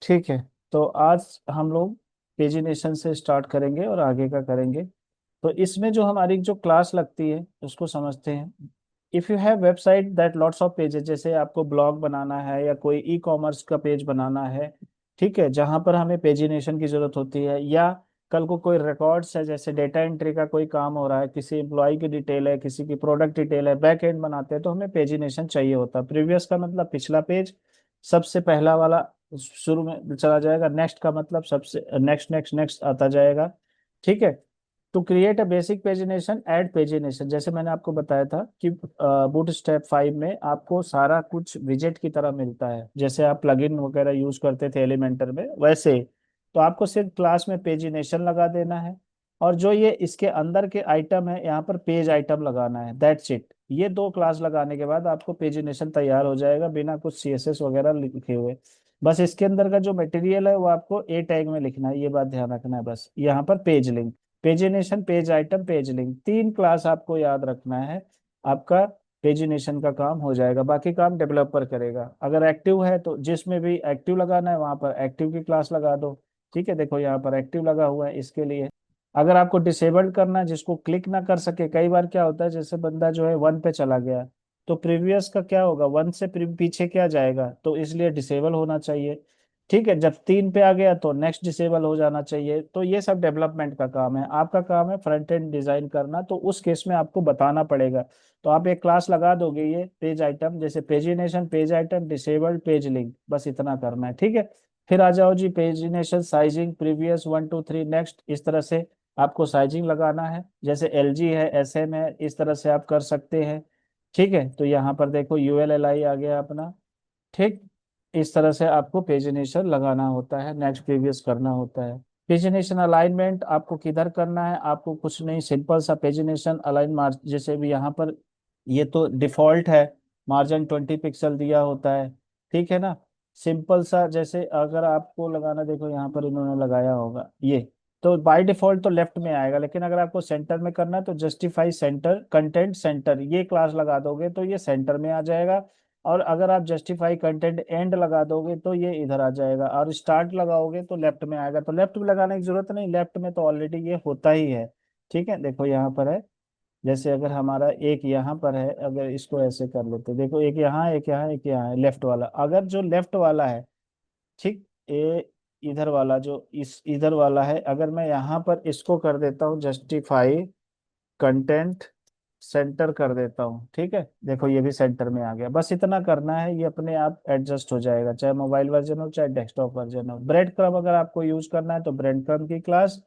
ठीक है। तो आज हम लोग पेजिनेशन से स्टार्ट करेंगे और आगे का करेंगे। तो इसमें जो हमारी जो क्लास लगती है उसको समझते हैं। If you have website that lots of pages, जैसे आपको ब्लॉग बनाना है या कोई ई कॉमर्स का पेज बनाना है, ठीक है, जहां पर हमें पेजिनेशन की जरूरत होती है, या कल को कोई रिकॉर्ड्स है, जैसे डेटा एंट्री का कोई काम हो रहा है, किसी एम्प्लॉय की डिटेल है, किसी की प्रोडक्ट डिटेल है, बैक एंड बनाते हैं, तो हमें पेजिनेशन चाहिए होता है। प्रीवियस का मतलब पिछला पेज, सबसे पहला वाला शुरू में चला जाएगा, नेक्स्ट का मतलब सबसे नेक्स्ट नेक्स्ट नेक्स्ट आता जाएगा। ठीक है। To create a basic pagination, add pagination, जैसे मैंने आपको बताया था कि बूट स्टेप 5 में आपको सारा कुछ विजेट की तरह मिलता है, जैसे आप प्लगइन वगैरह यूज करते थे एलिमेंटर में, वैसे ही। तो आपको सिर्फ क्लास में पेजिनेशन लगा देना है, और जो ये इसके अंदर के आइटम है यहाँ पर पेज आइटम लगाना है, दैट्स इट। ये दो क्लास लगाने के बाद आपको पेजिनेशन तैयार हो जाएगा, बिना कुछ सीएसएस वगैरह लिखे हुए। बस इसके अंदर का जो मटेरियल है वो आपको ए टैग में लिखना है, ये बात ध्यान रखना है। बस यहाँ पर page link, pagination, page item, page link, तीन क्लास आपको याद रखना है। आपका पेजिनेशन का काम हो जाएगा, बाकी काम डेवलपर करेगा। अगर एक्टिव है तो जिसमें भी एक्टिव लगाना है वहां पर एक्टिव की क्लास लगा दो। ठीक है, देखो यहाँ पर एक्टिव लगा हुआ है इसके लिए। अगर आपको डिसेबल्ड करना है, जिसको क्लिक ना कर सके, कई बार क्या होता है, जैसे बंदा जो है 1 पे चला गया, तो प्रीवियस का क्या होगा, 1 से पीछे क्या जाएगा, तो इसलिए डिसेबल होना चाहिए। ठीक है, जब 3 पे आ गया तो नेक्स्ट डिसेबल हो जाना चाहिए। तो ये सब डेवलपमेंट का काम है, आपका काम है फ्रंट एंड डिजाइन करना, तो उस केस में आपको बताना पड़ेगा। तो आप एक क्लास लगा दोगे, ये पेज आइटम, जैसे pagination, page item, disabled, page link, बस इतना करना है। ठीक है। फिर आ जाओ जी, पेजिनेशन, साइजिंग, प्रीवियस 1 2 3 नेक्स्ट, इस तरह से आपको साइजिंग लगाना है। जैसे एलजी है, एसएम है, इस तरह से आप कर सकते हैं। ठीक है, तो यहाँ पर देखो यूएलएलआई आ गया अपना। ठीक, इस तरह से आपको पेजिनेशन लगाना होता है, नेक्स्ट प्रीवियस करना होता है। पेजिनेशन अलाइनमेंट आपको किधर करना है, आपको कुछ नहीं, सिंपल सा पेजिनेशन अलाइन मार्ज, जैसे भी यहाँ पर ये तो डिफॉल्ट है, मार्जिन 20 पिक्सल दिया होता है। ठीक है ना। सिंपल सा, जैसे अगर आपको लगाना, देखो यहाँ पर इन्होंने लगाया होगा ये, तो बाय डिफॉल्ट तो लेफ्ट में आएगा, लेकिन अगर आपको सेंटर में करना है तो जस्टिफाई सेंटर, कंटेंट सेंटर, ये क्लास लगा दोगे तो ये सेंटर में आ जाएगा। और अगर आप जस्टिफाई कंटेंट एंड लगा दोगे तो ये इधर आ जाएगा, और स्टार्ट लगाओगे तो लेफ्ट में आएगा। तो लेफ्ट में लगाने की जरूरत नहीं, लेफ्ट में तो ऑलरेडी ये होता ही है। ठीक है, देखो यहाँ पर है, जैसे अगर हमारा एक यहाँ पर है, अगर इसको ऐसे कर लेते, देखो एक यहाँ, एक यहाँ, एक यहाँ है लेफ्ट वाला। अगर जो लेफ्ट वाला है, ठीक, ये इधर वाला जो इस इधर वाला है, अगर मैं यहाँ पर इसको कर देता हूँ जस्टिफाई कंटेंट सेंटर कर देता हूँ, ठीक है, देखो ये भी सेंटर में आ गया। बस इतना करना है, ये अपने आप एडजस्ट हो जाएगा, चाहे मोबाइल वर्जन हो चाहे डेस्कटॉप वर्जन हो। ब्रेड क्रम अगर आपको यूज करना है तो ब्रेड क्रम की क्लास,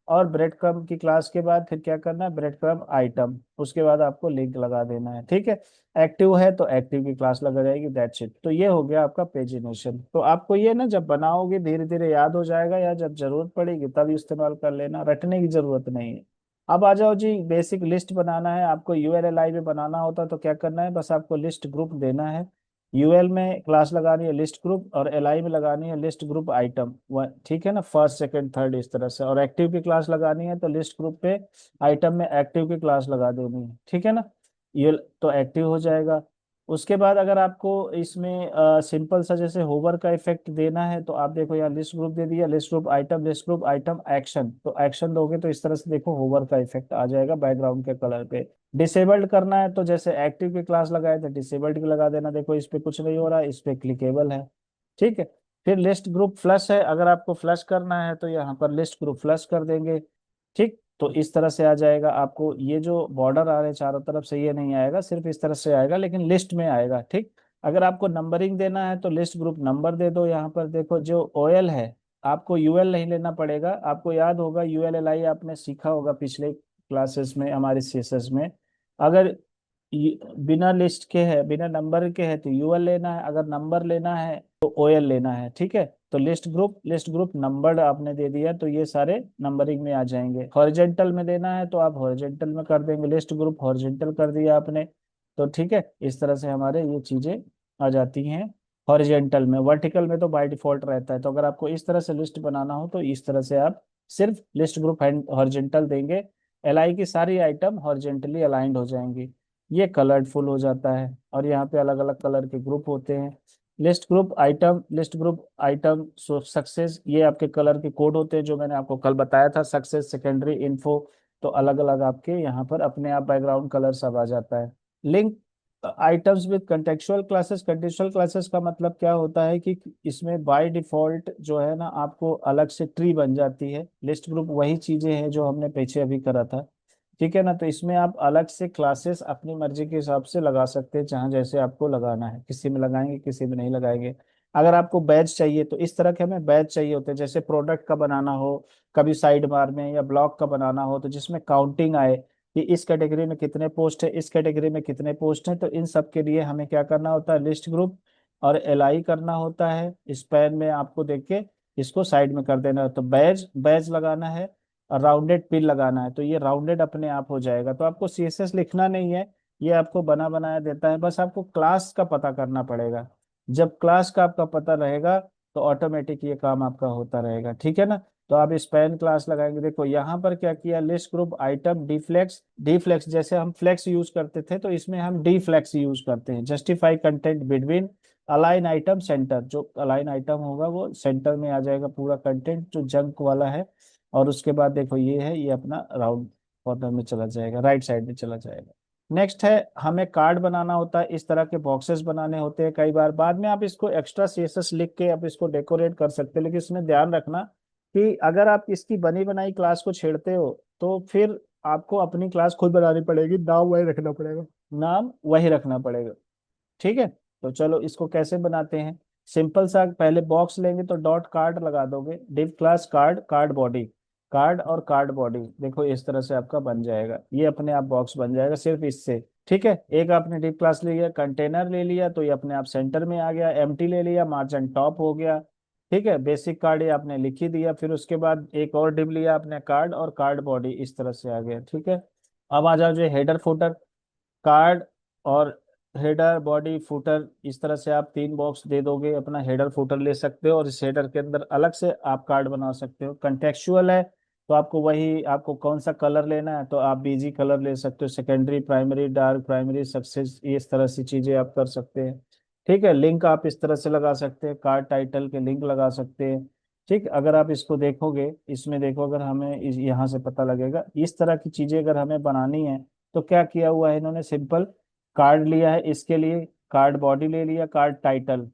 और ब्रेड क्रम की क्लास के बाद फिर क्या करना है, ब्रेड क्रम आइटम, उसके बाद आपको लिंक लगा देना है। ठीक है। एक्टिव है तो एक्टिव की क्लास लगा जाएगी, दैट्स इट। तो ये हो गया आपका पेजिनेशन। तो आपको ये ना जब बनाओगे धीरे धीरे याद हो जाएगा, या जब जरूरत पड़ेगी तब इस्तेमाल कर लेना, रटने की जरूरत नहीं है। अब आ जाओ जी, बेसिक लिस्ट बनाना है आपको। यूएलएलआई में बनाना होता है तो क्या करना है, बस आपको लिस्ट ग्रुप देना है। यूएल में क्लास लगानी है लिस्ट ग्रुप, और एलआई में लगानी है लिस्ट ग्रुप आइटम। ठीक है ना, फर्स्ट सेकंड थर्ड इस तरह से। और एक्टिव की क्लास लगानी है तो लिस्ट ग्रुप पे आइटम में एक्टिव की क्लास लगा देनी है। ठीक है ना। ये तो एक्टिव हो जाएगा। उसके बाद अगर आपको इसमें सिंपल सा जैसे होवर का इफेक्ट देना है, तो आप देखो यहाँ लिस्ट ग्रुप दे दिया, list group item, list group item action, तो एक्शन दोगे तो इस तरह से देखो होवर का इफेक्ट आ जाएगा बैकग्राउंड के कलर पे। डिसेबल्ड करना है तो जैसे एक्टिव की क्लास लगाए थे, डिसेबल्ड की लगा देना, देखो इस पे कुछ नहीं हो रहा, इस पे क्लिकेबल है। ठीक है। फिर लिस्ट ग्रुप फ्लश है, अगर आपको फ्लश करना है तो यहाँ पर लिस्ट ग्रुप फ्लश कर देंगे। ठीक, तो इस तरह से आ जाएगा। आपको ये जो बॉर्डर आ रहे हैं चारों तरफ से, ये नहीं आएगा, सिर्फ इस तरह से आएगा, लेकिन लिस्ट में आएगा। ठीक। अगर आपको नंबरिंग देना है तो लिस्ट ग्रुप नंबर दे दो। यहाँ पर देखो जो ओएल है, आपको यूएल नहीं लेना पड़ेगा। आपको याद होगा यूएलएलआई आपने सीखा होगा पिछले क्लासेस में, हमारे सीएसएस में। अगर बिना लिस्ट के है, बिना नंबर के है तो यूएल लेना है, अगर नंबर लेना है तो ओएल लेना है। ठीक है। तो लिस्ट ग्रुप नंबर्ड आपने दे दिया तो ये सारे नंबरिंग में आ जाएंगे। हॉरिजेंटल में देना है तो आप हॉरिजेंटल में कर देंगे, लिस्ट ग्रुप हॉरिजेंटल कर दिया आपने। तो ठीक है, इस तरह से हमारे ये चीजें आ जाती हैं हॉरिजेंटल में। वर्टिकल में तो बाय डिफॉल्ट रहता है। तो अगर आपको इस तरह से लिस्ट बनाना हो तो इस तरह से आप सिर्फ लिस्ट ग्रुप हॉरिजेंटल देंगे, एलआई की सारी आइटम हॉरिजेंटली अलाइंड हो जाएंगी। ये कलरफुल हो जाता है, और यहाँ पे अलग अलग कलर के ग्रुप होते हैं। लिस्ट ग्रुप आइटम सक्सेस, ये आपके कलर के कोड होते हैं जो मैंने आपको कल बताया था। सक्सेस, सेकेंडरी, इन्फो, तो अलग अलग आपके यहाँ पर अपने आप बैकग्राउंड कलर सब आ जाता है। Link items with contextual classes. Contextual classes का मतलब क्या होता है कि इसमें बाय डिफॉल्ट जो है ना आपको अलग से ट्री बन जाती है। लिस्ट ग्रुप वही चीजें हैं जो हमने पीछे अभी करा था, ठीक है ना। तो इसमें आप अलग से क्लासेस अपनी मर्जी के हिसाब से लगा सकते हैं, जहाँ जैसे आपको लगाना है, किसी में लगाएंगे किसी में नहीं लगाएंगे। अगर आपको बैच चाहिए तो इस तरह के हमें बैच चाहिए होते हैं, जैसे प्रोडक्ट का बनाना हो, कभी साइड बार में या ब्लॉक का बनाना हो, तो जिसमें काउंटिंग आए कि इस कैटेगरी में कितने पोस्ट है, इस कैटेगरी में कितने पोस्ट हैं, तो इन सब के लिए हमें क्या करना होता है, लिस्ट ग्रुप और एलआई करना होता है। स्पैन में आपको देख के इसको साइड में कर देना है, तो बैच बैच लगाना है और राउंडेड पिन लगाना है, तो ये राउंडेड अपने आप हो जाएगा। तो आपको सीएसएस लिखना नहीं है, ये आपको बना बनाया देता है, बस आपको क्लास का पता करना पड़ेगा। जब क्लास का आपका पता रहेगा तो ऑटोमेटिक ये काम आपका होता रहेगा, ठीक है ना। तो आप स्पैन क्लास लगाएंगे, देखो यहाँ पर क्या किया, लिस्ट ग्रुप आइटम डीफ्लेक्स। डीफ्लेक्स जैसे हम फ्लेक्स यूज करते थे, तो इसमें हम डीफ्लेक्स यूज करते हैं। Justify content between align item centre, जो अलाइन आइटम होगा वो सेंटर में आ जाएगा पूरा कंटेंट जो जंक वाला है। और उसके बाद देखो ये है, ये अपना राउंड कॉर्नर में चला जाएगा, राइट साइड में चला जाएगा। नेक्स्ट है, हमें कार्ड बनाना होता है, इस तरह के बॉक्सेस बनाने होते हैं कई बार। बाद में आप इसको एक्स्ट्रा सीएसएस लिख के आप इसको डेकोरेट कर सकते हैं, लेकिन इसमें ध्यान रखना कि अगर आप इसकी बनी बनाई क्लास को छेड़ते हो तो फिर आपको अपनी क्लास खुद बनानी पड़ेगी, नाम वही रखना पड़ेगा, नाम वही रखना पड़ेगा, ठीक है। तो चलो इसको कैसे बनाते हैं। सिंपल सा, पहले बॉक्स लेंगे तो डॉट कार्ड लगा दोगे, div class card, card body, card और कार्ड बॉडी, देखो इस तरह से आपका बन जाएगा, ये अपने आप बॉक्स बन जाएगा सिर्फ इससे, ठीक है। एक आपने डिव क्लास ले लिया, कंटेनर ले लिया तो ये अपने आप सेंटर में आ गया, एम्प्टी ले लिया, मार्जिन टॉप हो गया, ठीक है। बेसिक कार्ड ये आपने लिख ही दिया, फिर उसके बाद एक और डिव लिया आपने, कार्ड और कार्ड बॉडी, इस तरह से आ गया, ठीक है। अब आ जाओ जो हेडर फुटर, कार्ड और हेडर बॉडी फुटर, इस तरह से आप तीन बॉक्स दे दोगे, अपना हेडर फुटर ले सकते हो, और इस हेडर के अंदर अलग से आप कार्ड बना सकते हो। कंटेक्चुअल है तो आपको वही, आपको कौन सा कलर लेना है तो आप बीजी कलर ले सकते हो, secondary, primary, dark, primary, success, ये इस तरह से चीजें आप कर सकते हैं, ठीक है। लिंक आप इस तरह से लगा सकते हैं, कार्ड टाइटल के लिंक लगा सकते हैं, ठीक। अगर आप इसको देखोगे, इसमें देखो, अगर हमें यहाँ से पता लगेगा इस तरह की चीजें अगर हमें बनानी है, तो क्या किया हुआ है इन्होंने, सिंपल कार्ड लिया है इसके लिए, कार्ड बॉडी ले लिया, कार्ड टाइटल,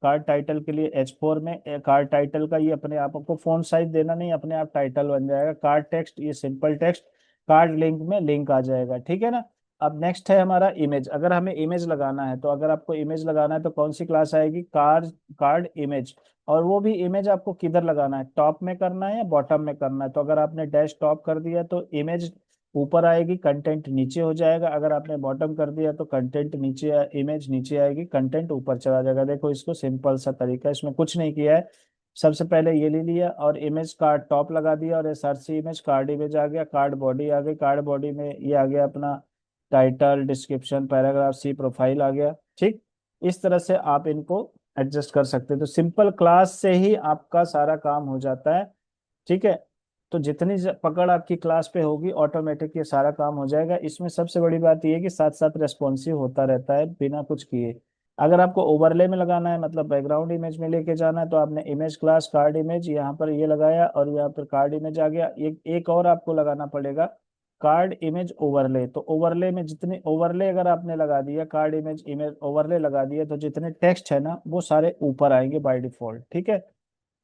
कार्ड टाइटल के लिए H4 में कार्ड टाइटल का ये अपने आप, आपको फॉन्ट साइज देना नहीं, अपने आप टाइटल बन जाएगा। कार्ड टेक्स्ट, ये सिंपल टेक्स्ट, कार्ड लिंक में लिंक आ जाएगा, ठीक है ना। अब नेक्स्ट है हमारा इमेज। अगर हमें इमेज लगाना है, तो अगर आपको इमेज लगाना है तो कौन सी क्लास आएगी, कार्ड, कार्ड इमेज। और वो भी इमेज आपको किधर लगाना है, टॉप में करना है या बॉटम में करना है। तो अगर आपने डैश टॉप कर दिया तो इमेज ऊपर आएगी, कंटेंट नीचे हो जाएगा। अगर आपने बॉटम कर दिया तो कंटेंट नीचे, इमेज नीचे आएगी, कंटेंट ऊपर चला जाएगा। देखो इसको सिंपल सा तरीका है, इसमें कुछ नहीं किया है। सबसे पहले ये ले लिया और इमेज कार्ड टॉप लगा दिया, और ये सर्च से इमेज कार्ड इमेज आ गया, कार्ड बॉडी आ गई, कार्ड बॉडी में ये आ गया अपना टाइटल, डिस्क्रिप्शन, पैराग्राफ, सी प्रोफाइल आ गया, ठीक। इस तरह से आप इनको एडजस्ट कर सकते हैं। तो सिंपल क्लास से ही आपका सारा काम हो जाता है, ठीक है। तो जितनी पकड़ आपकी क्लास पे होगी ऑटोमेटिक ये सारा काम हो जाएगा। इसमें सबसे बड़ी बात ये है कि साथ साथ रेस्पॉन्सिव होता रहता है बिना कुछ किए। अगर आपको ओवरले में लगाना है, मतलब बैकग्राउंड इमेज में लेके जाना है, तो आपने इमेज क्लास कार्ड इमेज यहाँ पर ये लगाया और यहाँ पर कार्ड इमेज आ गया। एक और आपको लगाना पड़ेगा, कार्ड इमेज ओवरले। तो ओवरले में जितने ओवरले अगर आपने लगा दिया, कार्ड इमेज इमेज ओवरले लगा दिया, तो जितने टेक्स्ट है ना वो सारे ऊपर आएंगे बाय डिफॉल्ट, ठीक है।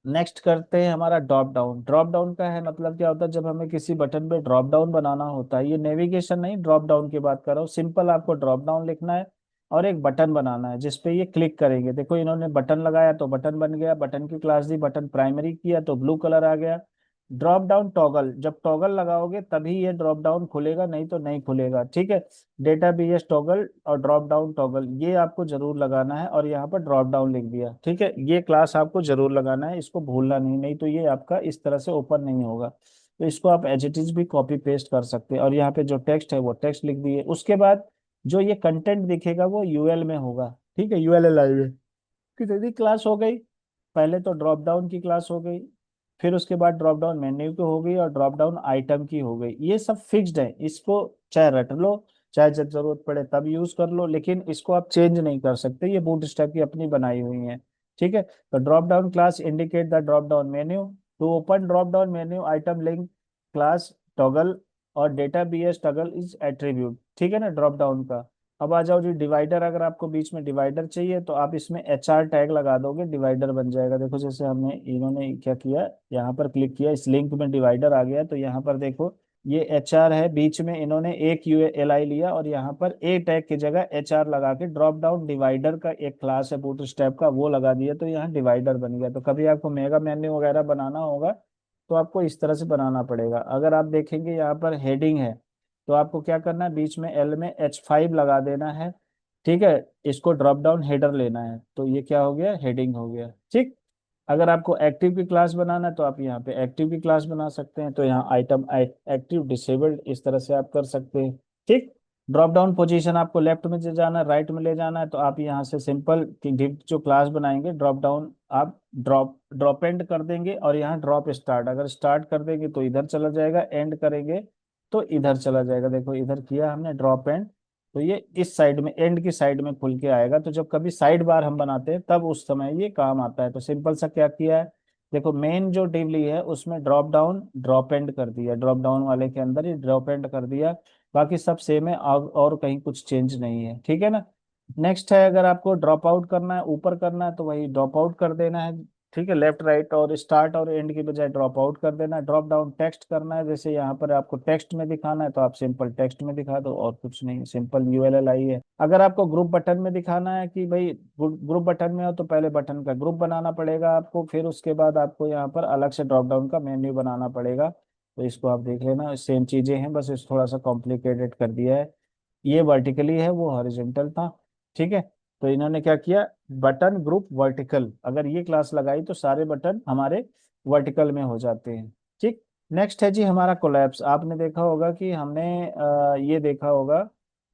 नेक्स्ट करते हैं हमारा ड्रॉप डाउन। ड्रॉप डाउन का है मतलब क्या होता है, जब हमें किसी बटन पे ड्रॉप डाउन बनाना होता है, ये नेविगेशन नहीं, ड्रॉप डाउन की बात कर रहा हूँ। सिंपल आपको ड्रॉप डाउन लिखना है और एक बटन बनाना है जिसपे ये क्लिक करेंगे। देखो इन्होंने बटन लगाया तो बटन बन गया, बटन की क्लास दी, बटन प्राइमरी किया तो ब्लू कलर आ गया। ड्रॉप डाउन टॉगल, जब टॉगल लगाओगे तभी ये ड्रॉप डाउन खुलेगा, नहीं तो नहीं खुलेगा, ठीक है। डेटा बीएस टॉगल और ड्रॉप डाउन टॉगल ये आपको जरूर लगाना है, और यहाँ पर ड्रॉप डाउन लिख दिया, ठीक है। ये क्लास आपको जरूर लगाना है, इसको भूलना नहीं, नहीं तो ये आपका इस तरह से ओपन नहीं होगा। तो इसको आप एज इट इज भी कॉपी पेस्ट कर सकते हैं, और यहाँ पे जो टेक्स्ट है वो टेक्स्ट लिख दिए। उसके बाद जो ये कंटेंट दिखेगा वो यूएल में होगा, ठीक है, यूएलएलआई में। कितनी क्लास हो गई, पहले तो ड्रॉप डाउन की क्लास हो गई, फिर उसके बाद ड्रॉप डाउन मेन्यू की हो गई, और ड्रॉप डाउन आइटम की हो गई। ये सब फिक्स्ड है, इसको चाहे रट लो चाहे जब जरूरत पड़े तब यूज कर लो, लेकिन इसको आप चेंज नहीं कर सकते, ये बूटस्ट्रैप की अपनी बनाई हुई है। ठीक है, तो drop down class indicate the drop down menu, to open drop down menu item link class toggle और data BS toggle is attribute. ठीक है ना ड्रॉप डाउन का। अब आ जाओ जी डिवाइडर, अगर आपको बीच में डिवाइडर चाहिए तो आप इसमें HR टैग लगा दोगे, डिवाइडर बन जाएगा। देखो जैसे हमने इन्होंने क्या किया, यहाँ पर क्लिक किया, इस लिंक में डिवाइडर आ गया, तो यहाँ पर देखो ये HR है, बीच में इन्होंने एक ULI लिया और यहाँ पर ए टैग की जगह HR लगा के ड्रॉप डाउन डिवाइडर का एक क्लास है बूटस्ट्रैप का, वो लगा दिया, तो यहाँ डिवाइडर बन गया। तो कभी आपको मेगा मेन्यू वगैरह बनाना होगा तो आपको इस तरह से बनाना पड़ेगा। अगर आप देखेंगे यहाँ पर हेडिंग है, तो आपको क्या करना है, बीच में L में H5 लगा देना है। ठीक है, इसको ड्रॉप डाउन हेडर लेना है, तो ये क्या हो गया, हेडिंग हो गया। ठीक, अगर आपको एक्टिव की क्लास बनाना है तो आप यहाँ पे एक्टिव की क्लास बना सकते हैं, तो यहाँ आइटम एक्टिव डिसेबल्ड इस तरह से आप कर सकते हैं। ठीक, ड्रॉप डाउन पोजीशन आपको लेफ्ट में ले जाना है, राइट में ले जाना है, तो आप यहाँ से सिंपल डिव जो क्लास बनाएंगे ड्रॉप डाउन, आप ड्रॉप ड्रॉप एंड कर देंगे और यहाँ ड्रॉप स्टार्ट, अगर स्टार्ट कर देंगे तो इधर चला जाएगा, एंड करेंगे तो इधर चला जाएगा। देखो इधर किया हमने ड्रॉप एंड, तो ये इस साइड में एंड की साइड में खुल के आएगा, तो जब कभी साइड बार हम बनाते हैं तब उस समय ये काम आता है। तो सिंपल सा क्या किया है, देखो मेन जो डिव ली है उसमें ड्रॉप डाउन ड्रॉप एंड कर दिया, ड्रॉप डाउन वाले के अंदर ही ड्रॉप एंड कर दिया, बाकी सब सेम है और कहीं कुछ चेंज नहीं है। ठीक है ना। नेक्स्ट है, अगर आपको ड्रॉप आउट करना है, ऊपर करना है, तो वही ड्रॉप आउट कर देना है। ठीक है, लेफ्ट राइट और स्टार्ट और एंड की बजाय ड्रॉप आउट कर देना है। ड्रॉप डाउन टेक्स्ट करना है, जैसे यहाँ पर आपको टेक्स्ट में दिखाना है तो आप सिंपल टेक्स्ट में दिखा दो, और कुछ नहीं, सिंपल ULLI है। अगर आपको ग्रुप बटन में दिखाना है कि भाई ग्रुप बटन में हो, तो पहले बटन का ग्रुप बनाना पड़ेगा आपको, फिर उसके बाद आपको यहाँ पर अलग से ड्रॉप डाउन का मेन्यू बनाना पड़ेगा। तो इसको आप देख लेना, सेम चीजें हैं, बस इस थोड़ा सा कॉम्प्लिकेटेड कर दिया है। ये वर्टिकली है, वो हॉरिजॉन्टल था। ठीक है, तो इन्होंने क्या किया, बटन ग्रुप वर्टिकल, अगर ये क्लास लगाई तो सारे बटन हमारे वर्टिकल में हो जाते हैं। ठीक, नेक्स्ट है जी हमारा कोलैप्स। आपने देखा होगा कि हमने ये देखा होगा,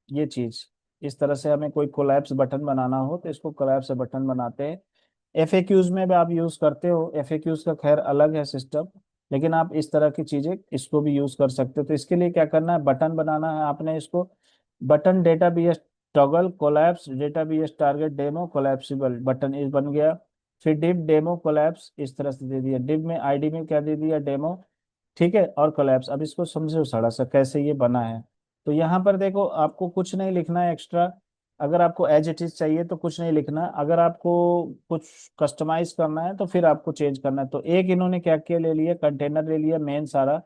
ये चीज इस तरह से हमें कोई कोलैप्स बटन बनाना हो तो इसको कोलैप्स बटन बनाते हैं। FAQs में भी आप यूज करते हो, FAQs का खैर अलग है सिस्टम, लेकिन आप इस तरह की चीजें इसको भी यूज कर सकते हो। तो इसके लिए क्या करना है, बटन बनाना है आपने इसको, button data BS toggle collapse data BS target demo collapsible button इस बन गया। फिर डिव डेमो कोलैप्स इस तरह से दे दिया, डिव में ID में क्या दे दिया, डेमो। ठीक है, और कोलैप्स। अब इसको समझो थोड़ा सा कैसे ये बना है। तो यहाँ पर देखो आपको कुछ नहीं लिखना है एक्स्ट्रा, अगर आपको एज इट इज चाहिए तो कुछ नहीं लिखना, अगर आपको कुछ कस्टमाइज करना है तो फिर आपको चेंज करना है। तो एक इन्होंने क्या किया, ले लिया कंटेनर, ले लिया मेन सारा,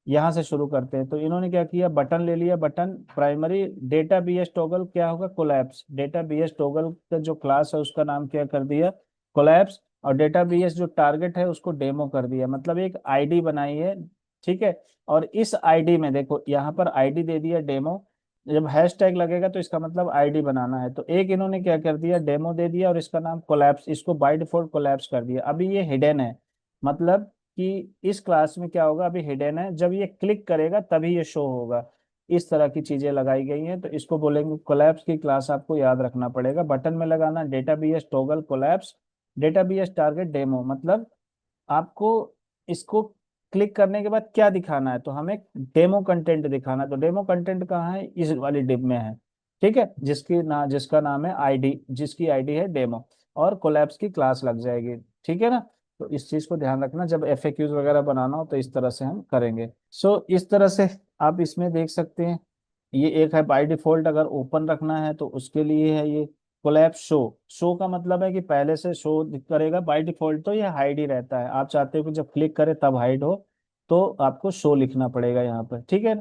यहाँ से शुरू करते हैं। तो इन्होंने क्या किया, बटन ले लिया, button primary data BS toggle क्या होगा, कोलैप्स, डेटा बीएस टॉगल का जो क्लास है उसका नाम क्या कर दिया, कोलैप्स, और डेटा बीएस जो टारगेट है उसको डेमो कर दिया, मतलब एक ID बनाई है। ठीक है, और इस ID में देखो यहाँ पर ID दे दिया डेमो, जब हैशटैग लगेगा तो इसका मतलब ID बनाना है। तो एक इन्होंने क्या कर दिया, डेमो दे दिया और इसका नाम कोलैप्स, इसको बाय डिफॉल्ट कोलैप्स कर दिया। अभी ये हिडन है, मतलब कि इस क्लास में क्या होगा, अभी हिडन है, जब ये क्लिक करेगा तभी ये शो होगा। इस तरह की चीजें लगाई गई हैं, तो इसको बोलेंगे कोलैप्स की क्लास, आपको याद रखना पड़ेगा। बटन में लगाना data BS toggle collapse data BS target demo, मतलब आपको इसको क्लिक करने के बाद क्या दिखाना है, तो हमें डेमो कंटेंट दिखाना है। तो डेमो कंटेंट कहाँ है, इस वाली डिब में है। ठीक है, जिसका नाम है ID, जिसकी ID है डेमो, और कोलैप्स की क्लास लग जाएगी। ठीक है ना। तो इस चीज को ध्यान रखना, जब FAQs वगैरह बनाना हो तो इस तरह से हम करेंगे। इस तरह से आप इसमें देख सकते हैं, ये एक है बाय डिफॉल्ट, अगर ओपन रखना है तो उसके लिए है ये कोलैप्स शो। शो का मतलब है कि पहले से शो करेगा, बाय डिफॉल्ट तो ये हाइड ही रहता है, आप चाहते हो कि जब क्लिक करे तब हाइड हो, तो आपको शो लिखना पड़ेगा यहाँ पर। ठीक है,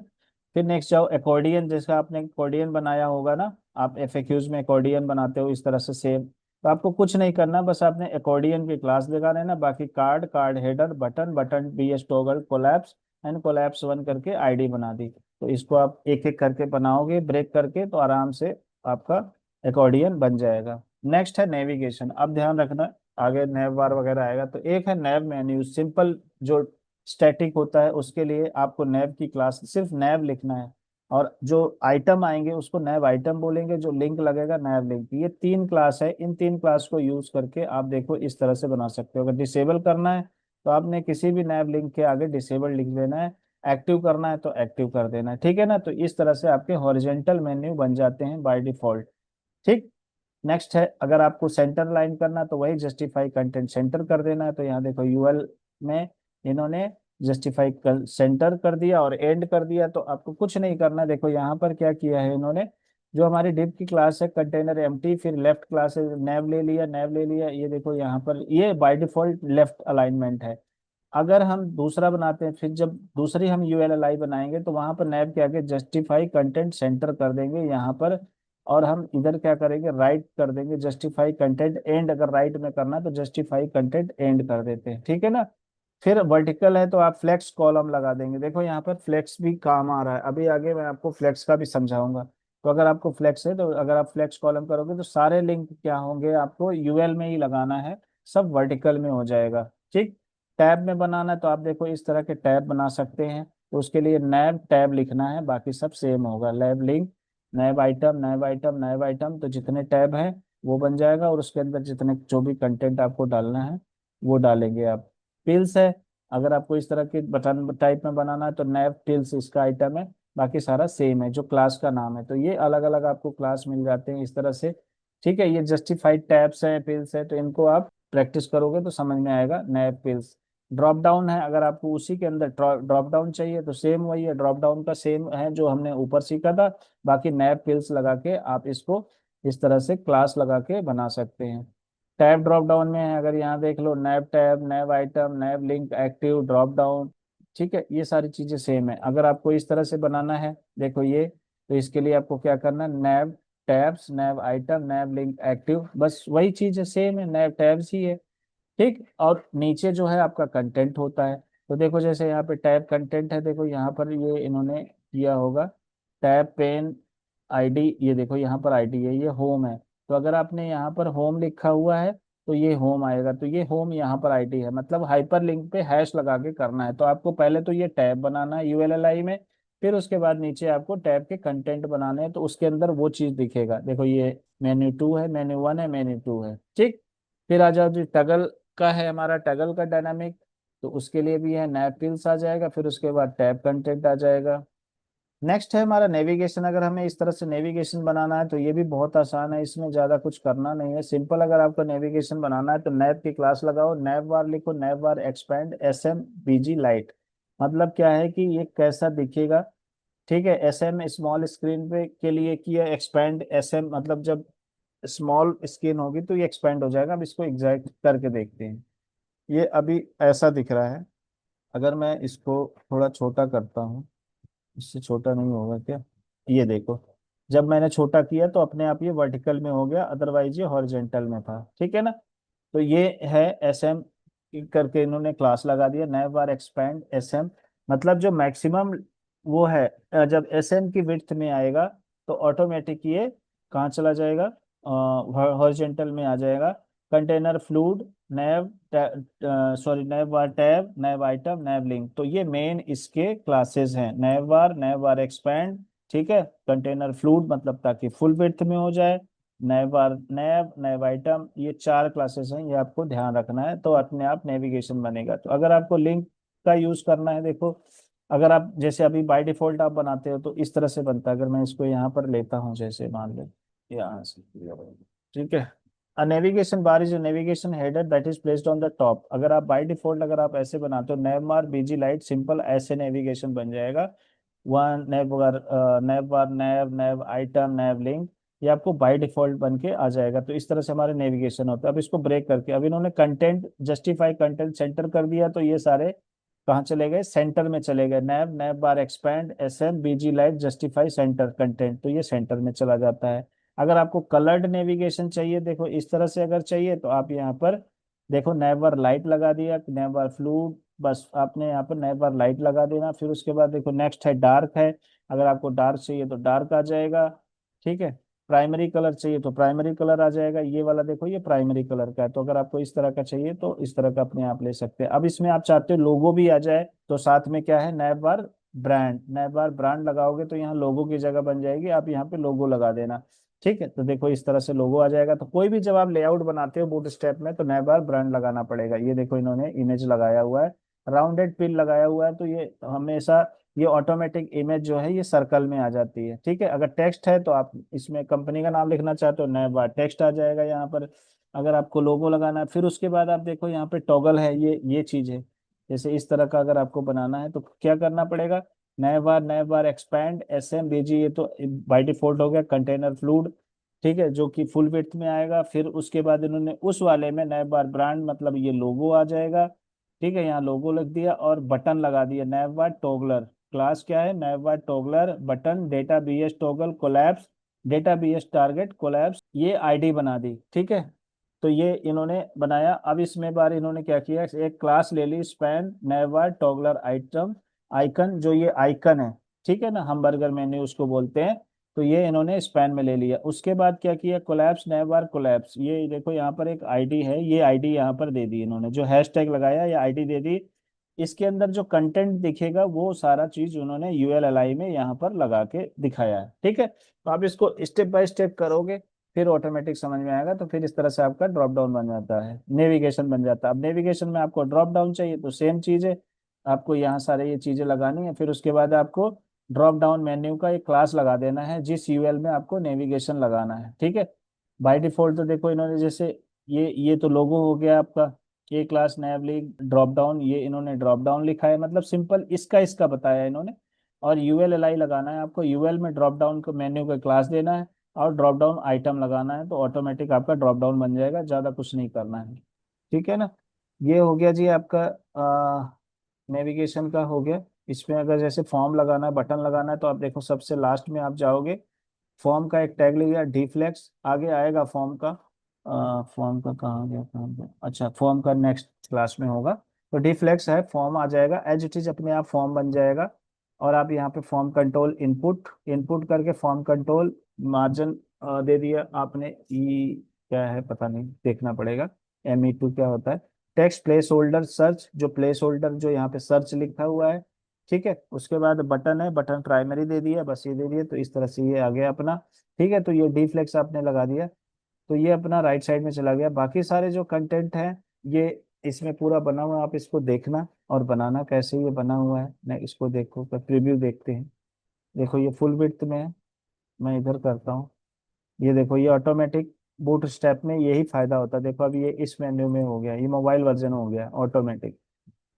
फिर नेक्स्ट जाओ एकॉर्डियन, जैसा आपने एकॉर्डियन बनाया होगा ना, आप FAQs में एकॉर्डियन बनाते हो इस तरह से सेम, तो आपको कुछ नहीं करना, बस आपने एकॉर्डियन की क्लास लगा लेना, बाकी card, card header, button, button BS toggle collapse and collapse one करके ID बना दी। तो इसको आप एक एक करके बनाओगे ब्रेक करके, तो आराम से आपका एकॉर्डियन बन जाएगा। नेक्स्ट है नेविगेशन, अब ध्यान रखना आगे नैव बार वगैरह आएगा। तो एक है नैव मेन्यू, सिंपल जो स्टैटिक होता है उसके लिए आपको नैव की क्लास, सिर्फ नैव लिखना है, और जो आइटम आएंगे उसको नैव आइटम बोलेंगे, जो लिंक लगेगा नैव लिंक। ये 3 क्लास है, इन 3 क्लास को यूज करके आप देखो इस तरह से बना सकते हो। अगर डिसेबल करना है तो आपने किसी भी नैव लिंक के आगे डिसेबल लिख देना है, एक्टिव करना है तो एक्टिव कर देना है, ठीक है ना। तो इस तरह से आपके हॉरिजेंटल मेन्यू बन जाते हैं बाय डिफॉल्ट। ठीक। नेक्स्ट है, अगर आपको सेंटर लाइन करना है तो वही जस्टिफाई कंटेंट सेंटर कर देना है। तो यहाँ देखो यूएल में इन्होंने जस्टिफाई सेंटर कर दिया और एंड कर दिया, तो आपको कुछ नहीं करना। देखो यहाँ पर क्या किया है इन्होंने, जो हमारी डिव की क्लास है कंटेनर एम्प्टी, फिर लेफ्ट क्लास है नैव ले लिया, नैव ले लिया। ये देखो यहाँ पर ये बाय डिफॉल्ट लेफ्ट अलाइनमेंट है। अगर हम दूसरा बनाते हैं, फिर जब दूसरी हम यूएलएलआई बनाएंगे तो वहां पर नैब के आगे जस्टिफाई कंटेंट सेंटर कर देंगे यहाँ पर, और हम इधर क्या करेंगे, राइट कर देंगे जस्टिफाई कंटेंट एंड। अगर राइट में करना है तो जस्टिफाई कंटेंट एंड कर देते हैं, ठीक है ना। फिर वर्टिकल है तो आप फ्लेक्स कॉलम लगा देंगे। देखो यहाँ पर फ्लेक्स भी काम आ रहा है, अभी आगे मैं आपको फ्लेक्स का भी समझाऊंगा। तो अगर आपको फ्लेक्स है तो अगर आप फ्लेक्स कॉलम करोगे तो सारे लिंक क्या होंगे, आपको यूएल में ही लगाना है, सब वर्टिकल में हो जाएगा। ठीक। टैब में बनाना है तो आप देखो इस तरह के टैब बना सकते हैं। तो उसके लिए नैब टैब लिखना है, बाकी सब सेम होगा। लैब लिंक, नैब आइटम, नैब आइटम, नैब आइटम, तो जितने टैब हैं वो बन जाएगा, और उसके अंदर जितने जो भी कंटेंट आपको डालना है वो डालेंगे आप। टिल्स है, अगर आपको इस तरह के बटन टाइप में बनाना है तो नैब टिल्स इसका आइटम है, बाकी सारा सेम है जो क्लास का नाम है। तो ये अलग अलग आपको क्लास मिल जाते हैं इस तरह से। ठीक है, ये जस्टिफाइड टैब्स है, पिल्स है, तो इनको आप प्रैक्टिस करोगे तो समझ में आएगा। नैब पिल्स, ड्रॉप डाउन है, अगर आपको उसी के अंदर ड्रॉप डाउन चाहिए तो सेम वही है, ड्रॉप डाउन का सेम है जो हमने ऊपर सीखा था। बाकी नैब पिल्स लगा के आप इसको इस तरह से क्लास लगा के बना सकते हैं। टैब ड्रॉप डाउन में है, अगर यहाँ देख लो, नैब टैब, नैब आइटम, नैब लिंक, एक्टिव, ड्रॉप डाउन। ठीक है, ये सारी चीजें सेम है। अगर आपको इस तरह से बनाना है, देखो ये, तो इसके लिए आपको क्या करना है, नैब टैब्स, नैब आइटम, नैब लिंक, एक्टिव, बस वही चीज है, सेम है, नैब टैब्स ही है। ठीक। और नीचे जो है आपका कंटेंट होता है। तो देखो जैसे यहाँ पे टैब कंटेंट है, देखो यहाँ पर ये इन्होंने किया होगा, टैब पेन आईडी, ये देखो यहाँ पर आईडी है, ये होम है। तो अगर आपने यहाँ पर होम लिखा हुआ है तो ये होम आएगा, तो ये होम यहाँ पर आईडी है, मतलब हाइपर लिंक पे हैश लगा के करना है। तो आपको पहले तो ये टैब बनाना है यूएलएलआई में, फिर उसके बाद नीचे आपको टैब के कंटेंट बनाने हैं, तो उसके अंदर वो चीज दिखेगा। देखो ये मेन्यू टू है, मेन्यू वन है, मेन्यू टू है। ठीक। फिर आ जाओ जी, टगल का है हमारा, टगल का डायनामिक, तो उसके लिए भी है नैपकिल्स आ जाएगा, फिर उसके बाद टैब कंटेंट आ जाएगा। नेक्स्ट है हमारा नेविगेशन। अगर हमें इस तरह से नेविगेशन बनाना है तो ये भी बहुत आसान है, इसमें ज्यादा कुछ करना नहीं है, सिंपल। अगर आपको नेविगेशन बनाना है तो नैव की क्लास लगाओ, नैव बार लिखो, नैव बार एक्सपेंड एस एम बीजी लाइट। मतलब क्या है कि ये कैसा दिखेगा। ठीक है, एस एम स्मॉल स्क्रीन पे के लिए किया, एक्सपेंड एस एम मतलब जब स्मॉल स्क्रीन होगी तो ये एक्सपेंड हो जाएगा। अब इसको एग्जैक्ट करके देखते हैं। ये अभी ऐसा दिख रहा है, अगर मैं इसको थोड़ा छोटा करता हूँ, इससे छोटा नहीं होगा क्या, ये देखो, जब मैंने छोटा किया तो अपने आप ये वर्टिकल में हो गया, अदरवाइज ये हॉरिजेंटल में था, ठीक है ना। तो ये है एस एम करके इन्होंने क्लास लगा दिया, नए बार एक्सपैंड एस एम, मतलब जो मैक्सिमम वो है, जब एस एम की विड्थ में आएगा तो ऑटोमेटिक ये कहाँ चला जाएगा, हॉरिजेंटल में आ जाएगा। कंटेनर फ्लूड, नैव, सॉरी नैव बार टैब, नैव आइटम, नैव लिंक, तो ये मेन इसके क्लासेस हैं, नैव बार एक्सपैंड। ठीक है, कंटेनर फ्लूड मतलब ताकि फुल विड्थ में हो जाए, नैव बार नैव, नैव आइटम, ये चार क्लासेस हैं, ये आपको ध्यान रखना है, तो अपने आप नेविगेशन बनेगा। तो अगर आपको लिंक का यूज करना है, देखो अगर आप जैसे अभी बाय डिफॉल्ट आप बनाते हो तो इस तरह से बनता है। अगर मैं इसको यहाँ पर लेता हूँ, जैसे मान लो यहाँ से, ठीक है, a navigation bar is navigation header that is placed on the top. अगर आप बाय डिफॉल्ट अगर आप ऐसे बनाते हो, nav bar BG light simple, ऐसे नेविगेशन बन जाएगा। One nav bar, nav bar nav, nav item, nav link, ये आपको बाय डिफॉल्ट बन के आ जाएगा। तो इस तरह से हमारे नेविगेशन होता है। अब इसको ब्रेक करके अब इन्होंने कंटेंट जस्टिफाई कंटेंट सेंटर कर दिया, तो ये सारे कहाँ चले गए, सेंटर में चले गए। नैव, नैव बार एक्सपैंड एस एम बीजी लाइट जस्टिफाई सेंटर कंटेंट, तो ये सेंटर में चला जाता है। अगर आपको कलर्ड नेविगेशन चाहिए, देखो इस तरह से अगर चाहिए तो आप यहाँ पर देखो, नैव बार लाइट लगा दिया, नैव बार फ्लूड, बस आपने यहाँ पर नैव बार लाइट लगा देना। फिर उसके बाद देखो नेक्स्ट है डार्क है, अगर आपको डार्क चाहिए तो डार्क आ जाएगा। ठीक है, प्राइमरी कलर चाहिए तो प्राइमरी कलर आ जाएगा, ये वाला देखो ये प्राइमरी कलर का है। तो अगर आपको इस तरह का चाहिए तो इस तरह का अपने आप ले सकते हैं। अब इसमें आप चाहते हो लोगो भी आ जाए, तो साथ में क्या है, नैव बार ब्रांड, नैव बार ब्रांड लगाओगे तो यहाँ लोगो की जगह बन जाएगी, आप यहाँ पे लोगो लगा देना। ठीक है, तो देखो इस तरह से लोगो आ जाएगा। तो कोई भी जब आप लेआउट बनाते हो बूट स्टेप में तो नए बार ब्रांड लगाना पड़ेगा। ये देखो इन्होंने इमेज लगाया हुआ है, राउंडेड पिन लगाया हुआ है तो ये हमेशा ये ऑटोमेटिक इमेज जो है ये सर्कल में आ जाती है। ठीक है, अगर टेक्स्ट है तो आप इसमें कंपनी का नाम लिखना चाहते हो, नए बार टेक्स्ट आ जाएगा यहाँ पर। अगर आपको लोगो लगाना है, फिर उसके बाद आप देखो यहाँ पे टॉगल है, ये चीज है। जैसे इस तरह का अगर आपको बनाना है तो क्या करना पड़ेगा, नए बार एक्सपैंड एस एम बी जी, ये तो बाय डिफॉल्ट हो गया कंटेनर फ्लूड। ठीक है, जो कि फुल विड्थ में आएगा। फिर उसके बाद इन्होंने उस वाले में नए बार ब्रांड मतलब ये लोगो आ जाएगा। ठीक है, यहाँ लोगो लिख दिया और बटन लगा दिया नए बार टॉगलर। क्लास क्या है, nav bar toggler button data B S toggle collapse data B S target collapse, ये आईडी बना दी। ठीक है, तो ये इन्होंने बनाया। अब इसमें बार इन्होंने क्या किया, एक क्लास ले ली स्पैन नए बार टॉगलर आइटम आइकन, जो ये आइकन है, ठीक है ना, हम बर्गर मेन्यू उसको बोलते हैं। तो ये इन्होंने स्पैन में ले लिया। उसके बाद क्या किया, कोलैप्स नए बार कोलैप्स, ये देखो यहाँ पर एक आईडी है, ये आईडी यहाँ पर दे दी इन्होंने, जो हैशटैग लगाया ये आईडी दे दी। इसके अंदर जो कंटेंट दिखेगा वो सारा चीज उन्होंने यूएलएलआई में यहाँ पर लगा के दिखाया है। ठीक है, तो आप इसको स्टेप बाय स्टेप करोगे फिर ऑटोमेटिक समझ में आएगा। तो फिर इस तरह से आपका ड्रॉप डाउन बन जाता है, नेविगेशन बन जाता है। अब नेविगेशन में आपको ड्रॉप डाउन चाहिए तो सेम चीज है, आपको यहाँ सारे ये चीजें लगानी है। फिर उसके बाद आपको ड्रॉप डाउन मेन्यू का एक क्लास लगा देना है जिस यूएल में आपको नेविगेशन लगाना है। ठीक है, बाय डिफॉल्ट तो देखो इन्होंने जैसे ये तो लोगो हो गया आपका, ये क्लास नैवली ड्रॉप डाउन, ये इन्होंने ड्रॉप डाउन लिखा है, मतलब सिंपल इसका बताया इन्होंने। और यूएल एल आई लगाना है आपको, यूएल में ड्रॉप डाउन को मेन्यू का क्लास देना है और ड्रॉप डाउन आइटम लगाना है, तो ऑटोमेटिक आपका ड्रॉप डाउन बन जाएगा, ज़्यादा कुछ नहीं करना है। ठीक है ना, ये हो गया जी आपका नेविगेशन का हो गया। इसमें अगर जैसे फॉर्म लगाना है, बटन लगाना है, तो आप देखो सबसे लास्ट में आप जाओगे, फॉर्म का एक टैग लिया डीफ्लेक्स, आगे आएगा फॉर्म का। फॉर्म का कहाँ गया, कहाँ गया, अच्छा फॉर्म का नेक्स्ट क्लास में होगा। तो डीफ्लेक्स है, फॉर्म आ जाएगा एज इट इज, अपने आप फॉर्म बन जाएगा। और आप यहाँ पे फॉर्म कंट्रोल इनपुट इनपुट करके फॉर्म कंट्रोल मार्जिन दे दिया आपने। ई क्या है पता नहीं, देखना पड़ेगा। ME2 क्या होता है, टेक्स्ट प्लेस होल्डर सर्च, जो प्लेस होल्डर जो यहाँ पे सर्च लिखा हुआ है। ठीक है, उसके बाद बटन है, बटन प्राइमरी दे दिया, बस ये दे दिया, तो इस तरह से ये आ गया अपना। ठीक है, तो ये डीफ्लेक्स आपने लगा दिया, तो ये अपना राइट साइड में चला गया। बाकी सारे जो कंटेंट है ये इसमें पूरा बना हुआ है, आप इसको देखना और बनाना कैसे ये बना हुआ है। मैं इसको देखो, प्रीव्यू देखते हैं। देखो ये फुल विड्थ में है, मैं इधर करता हूँ। ये देखो ये ऑटोमेटिक बूट स्टेप में यही फायदा होता है। देखो अभी ये इस मेन्यू में हो गया, ये मोबाइल वर्जन हो गया ऑटोमेटिक,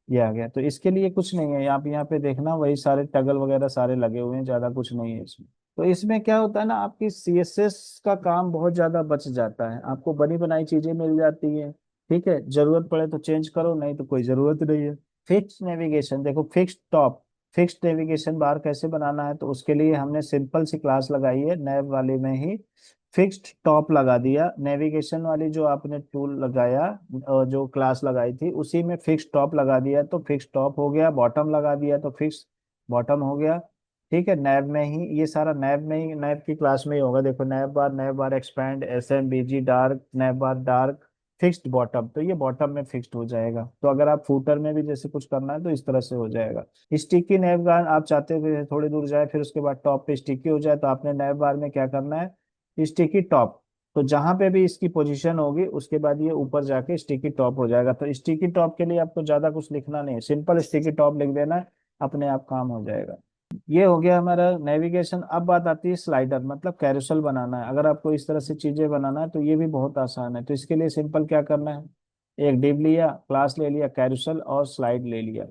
ये आ गया। तो इसके लिए कुछ नहीं है, आप यहाँ पे देखना वही सारे टगल वगैरह सारे लगे हुए हैं, ज्यादा कुछ नहीं है इसमें। तो इसमें क्या होता है ना, आपकी CSS का काम बहुत ज्यादा बच जाता है, आपको बनी बनाई चीजें मिल जाती है। ठीक है, जरूरत पड़े तो चेंज करो, नहीं तो कोई जरूरत नहीं है। फिक्स नेविगेशन देखो, fix top, fix navigation bar कैसे बनाना है, तो उसके लिए हमने सिंपल सी क्लास लगाई है नैव वाले में ही, फिक्स्ड टॉप लगा दिया। नेविगेशन वाली जो आपने टूल लगाया जो क्लास लगाई थी उसी में फिक्स टॉप लगा दिया, तो फिक्स टॉप हो गया। बॉटम लगा दिया तो फिक्स बॉटम हो गया। ठीक है, नैव में ही ये सारा, नैव में ही, नैव की क्लास में ही होगा। देखो नैव bar expand SMBG dark, nav bar dark fixed bottom, तो ये बॉटम में फिक्स्ड हो जाएगा। तो अगर आप फूटर में भी जैसे कुछ करना है तो इस तरह से हो जाएगा। स्टिकी नैव बार आप चाहते हो थोड़ी दूर जाए फिर उसके बाद टॉप पे स्टिकी हो जाए, तो आपने नैव बार में क्या करना है, स्टिकी टॉप, तो जहां पे भी इसकी पोजीशन होगी उसके बाद ये ऊपर जाके स्टिकी टॉप हो जाएगा। तो स्टिकी टॉप के लिए आपको ज्यादा कुछ लिखना नहीं है, सिंपल स्टिकी टॉप लिख देना है, अपने आप काम हो जाएगा। ये हो गया हमारा नेविगेशन। अब बात आती है स्लाइडर, मतलब कैरोसेल बनाना है। अगर आपको इस तरह से चीजें बनाना है तो ये भी बहुत आसान है। तो इसके लिए सिंपल क्या करना है, एक डिव लिया, क्लास ले लिया कैरोसेल और स्लाइड ले लिया,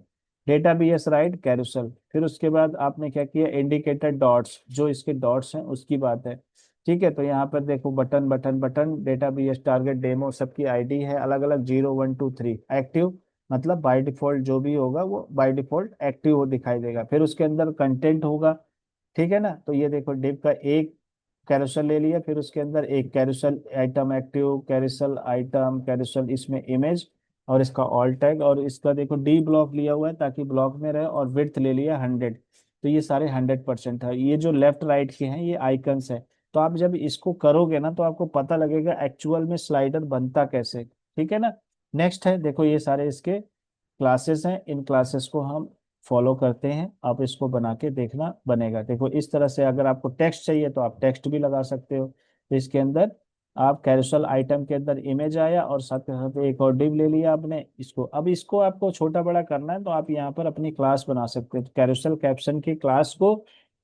डेटा BS राइट कैरोसेल। फिर उसके बाद आपने क्या किया, इंडिकेटर डॉट्स, जो इसके डॉट्स हैं उसकी बात है। ठीक है, तो यहाँ पर देखो button button button data BS target demo सबकी आईडी है अलग अलग, 0 1 2 3 एक्टिव, मतलब बाय डिफॉल्ट जो भी होगा वो बाय डिफॉल्ट एक्टिव हो दिखाई देगा। फिर उसके अंदर कंटेंट होगा। ठीक है ना, तो ये देखो डिव का एक कैरोसेल ले लिया, फिर उसके अंदर एक carousel item active, carousel item, carousel इसमें इमेज और इसका ऑल टैग, और इसका देखो डी ब्लॉक लिया हुआ है ताकि ब्लॉक में रहे, और विड्थ ले लिया 100। तो ये सारे 100% है। ये जो लेफ्ट राइट के हैं ये आइकन्स है। तो आप जब इसको करोगे ना तो आपको पता लगेगा एक्चुअल में स्लाइडर बनता कैसे। ठीक है ना, नेक्स्ट है देखो ये सारे इसके क्लासेस हैं, इन क्लासेस को हम फॉलो करते हैं। आप इसको बना के देखना, बनेगा। देखो इस तरह से अगर आपको टेक्स्ट चाहिए तो आप टेक्स्ट भी लगा सकते हो। तो इसके अंदर आप कैरोसेल आइटम के अंदर इमेज आया और साथ के साथ एक और डिव ले लिया आपने इसको। अब इसको आपको छोटा बड़ा करना है तो आप यहाँ पर अपनी क्लास बना सकते हैं। कैरोसेल कैप्शन की क्लास को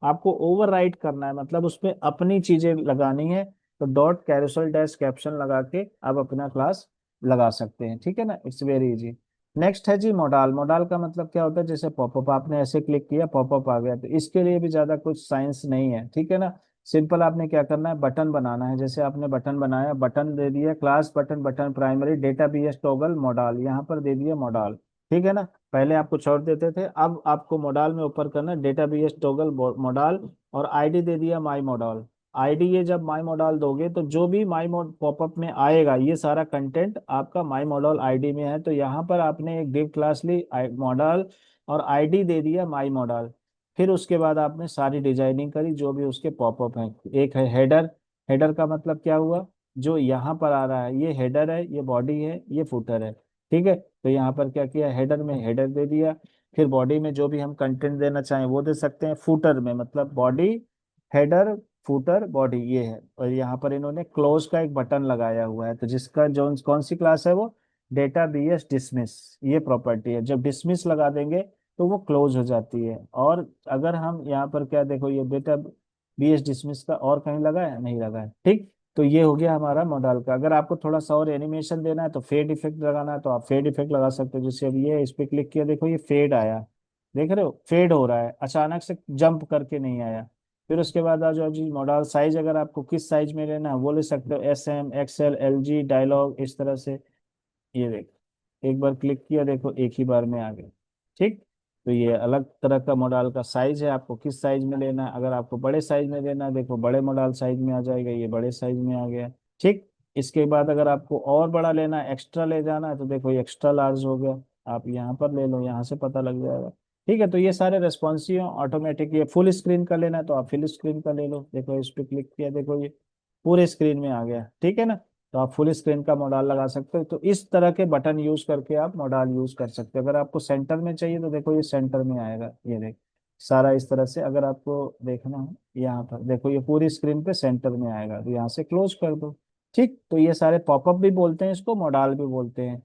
आपको ओवरराइड करना है, मतलब उसमें अपनी चीजें लगानी है। तो डॉट कैरोसेल डैश कैप्शन लगा के आप अपना क्लास लगा सकते हैं, ठीक है ना। It's very easy. नेक्स्ट है जी मॉडल। मॉडल का मतलब क्या होता है, जैसे पॉपअप आपने ऐसे क्लिक किया पॉपअप आ गया, तो इसके लिए भी ज्यादा कुछ साइंस नहीं है, ठीक है ना। सिंपल आपने क्या करना है, बटन बनाना है। जैसे आपने बटन बनाया, बटन दे दिया class button, button primary data BS toggle modal, यहाँ पर दे दिया मॉडल, ठीक है ना। पहले आप कुछ और देते थे, अब आपको मॉडल में ऊपर करना डेटा बीएस टॉगल मॉडल, और आईडी दे दिया माई मॉडल। आईडी ये जब माई मॉडल दोगे तो जो भी माई पॉपअप में आएगा ये सारा कंटेंट आपका माई मॉडल आईडी में है। तो यहाँ पर आपने एक डिव क्लास ली मॉडल, और आईडी दे दिया माई मॉडल। फिर उसके बाद आपने सारी डिजाइनिंग करी जो भी उसके पॉपअप हैं। एक है हेडर। हेडर का मतलब क्या हुआ, जो यहाँ पर आ रहा है ये हेडर है, ये बॉडी है, ये फुटर है, ठीक है। तो यहाँ पर क्या किया, हेडर में हेडर दे दिया। फिर बॉडी में जो भी हम कंटेंट देना चाहें वो दे सकते हैं। फुटर में मतलब बॉडी, हेडर, फुटर, बॉडी ये है। और यहाँ पर इन्होंने क्लोज का एक बटन लगाया हुआ है, तो जिसका जो कौन सी क्लास है वो डेटा बीएस डिसमिस, ये प्रॉपर्टी है। जब डिसमिस लगा देंगे तो वो क्लोज हो जाती है। और अगर हम यहाँ पर क्या देखो, ये डेटा बीएस डिसमिस का और कहीं लगा है, नहीं लगा है, ठीक। तो ये हो गया हमारा मॉडल का। अगर आपको थोड़ा सा और एनिमेशन देना है तो फेड इफेक्ट लगाना है तो आप फेड इफेक्ट लगा सकते हो। जैसे अब ये इस पे क्लिक किया, देखो ये फेड आया, देख रहे हो फेड हो रहा है, अचानक से जंप करके नहीं आया। फिर उसके बाद आ जाओ जी मॉडल साइज। अगर आपको किस साइज में लेना है वो ले सकते हो, S M, XL, LG, dialog, इस तरह से। ये देख, एक बार क्लिक किया देखो एक ही बार में आ गया, ठीक। तो ये अलग तरह का मॉडल का साइज है, आपको किस साइज में लेना है। अगर आपको बड़े साइज में लेना है, देखो बड़े मॉडल साइज में आ जाएगा, ये बड़े साइज में आ गया, ठीक। इसके बाद अगर आपको और बड़ा लेना है, एक्स्ट्रा ले जाना है, तो देखो ये एक्स्ट्रा लार्ज हो गया। आप यहाँ पर ले लो, यहाँ से पता लग जाएगा, ठीक है। तो ये सारे रेस्पॉन्सिव ऑटोमेटिक। ये फुल स्क्रीन का लेना है तो आप फुल स्क्रीन का ले लो, देखो इस पे क्लिक किया, देखो ये पूरे स्क्रीन में आ गया, ठीक है ना। तो आप फुल स्क्रीन का मॉडल लगा सकते हो। तो इस तरह के बटन यूज करके आप मॉडल यूज कर सकते हो। अगर आपको सेंटर में चाहिए तो देखो ये सेंटर में आएगा, ये देख सारा इस तरह से। अगर आपको देखना है यहाँ पर देखो ये पूरी स्क्रीन पे सेंटर में आएगा, तो यहाँ से क्लोज कर दो, ठीक। तो ये सारे पॉपअप भी बोलते हैं इसको, मॉडल भी बोलते हैं।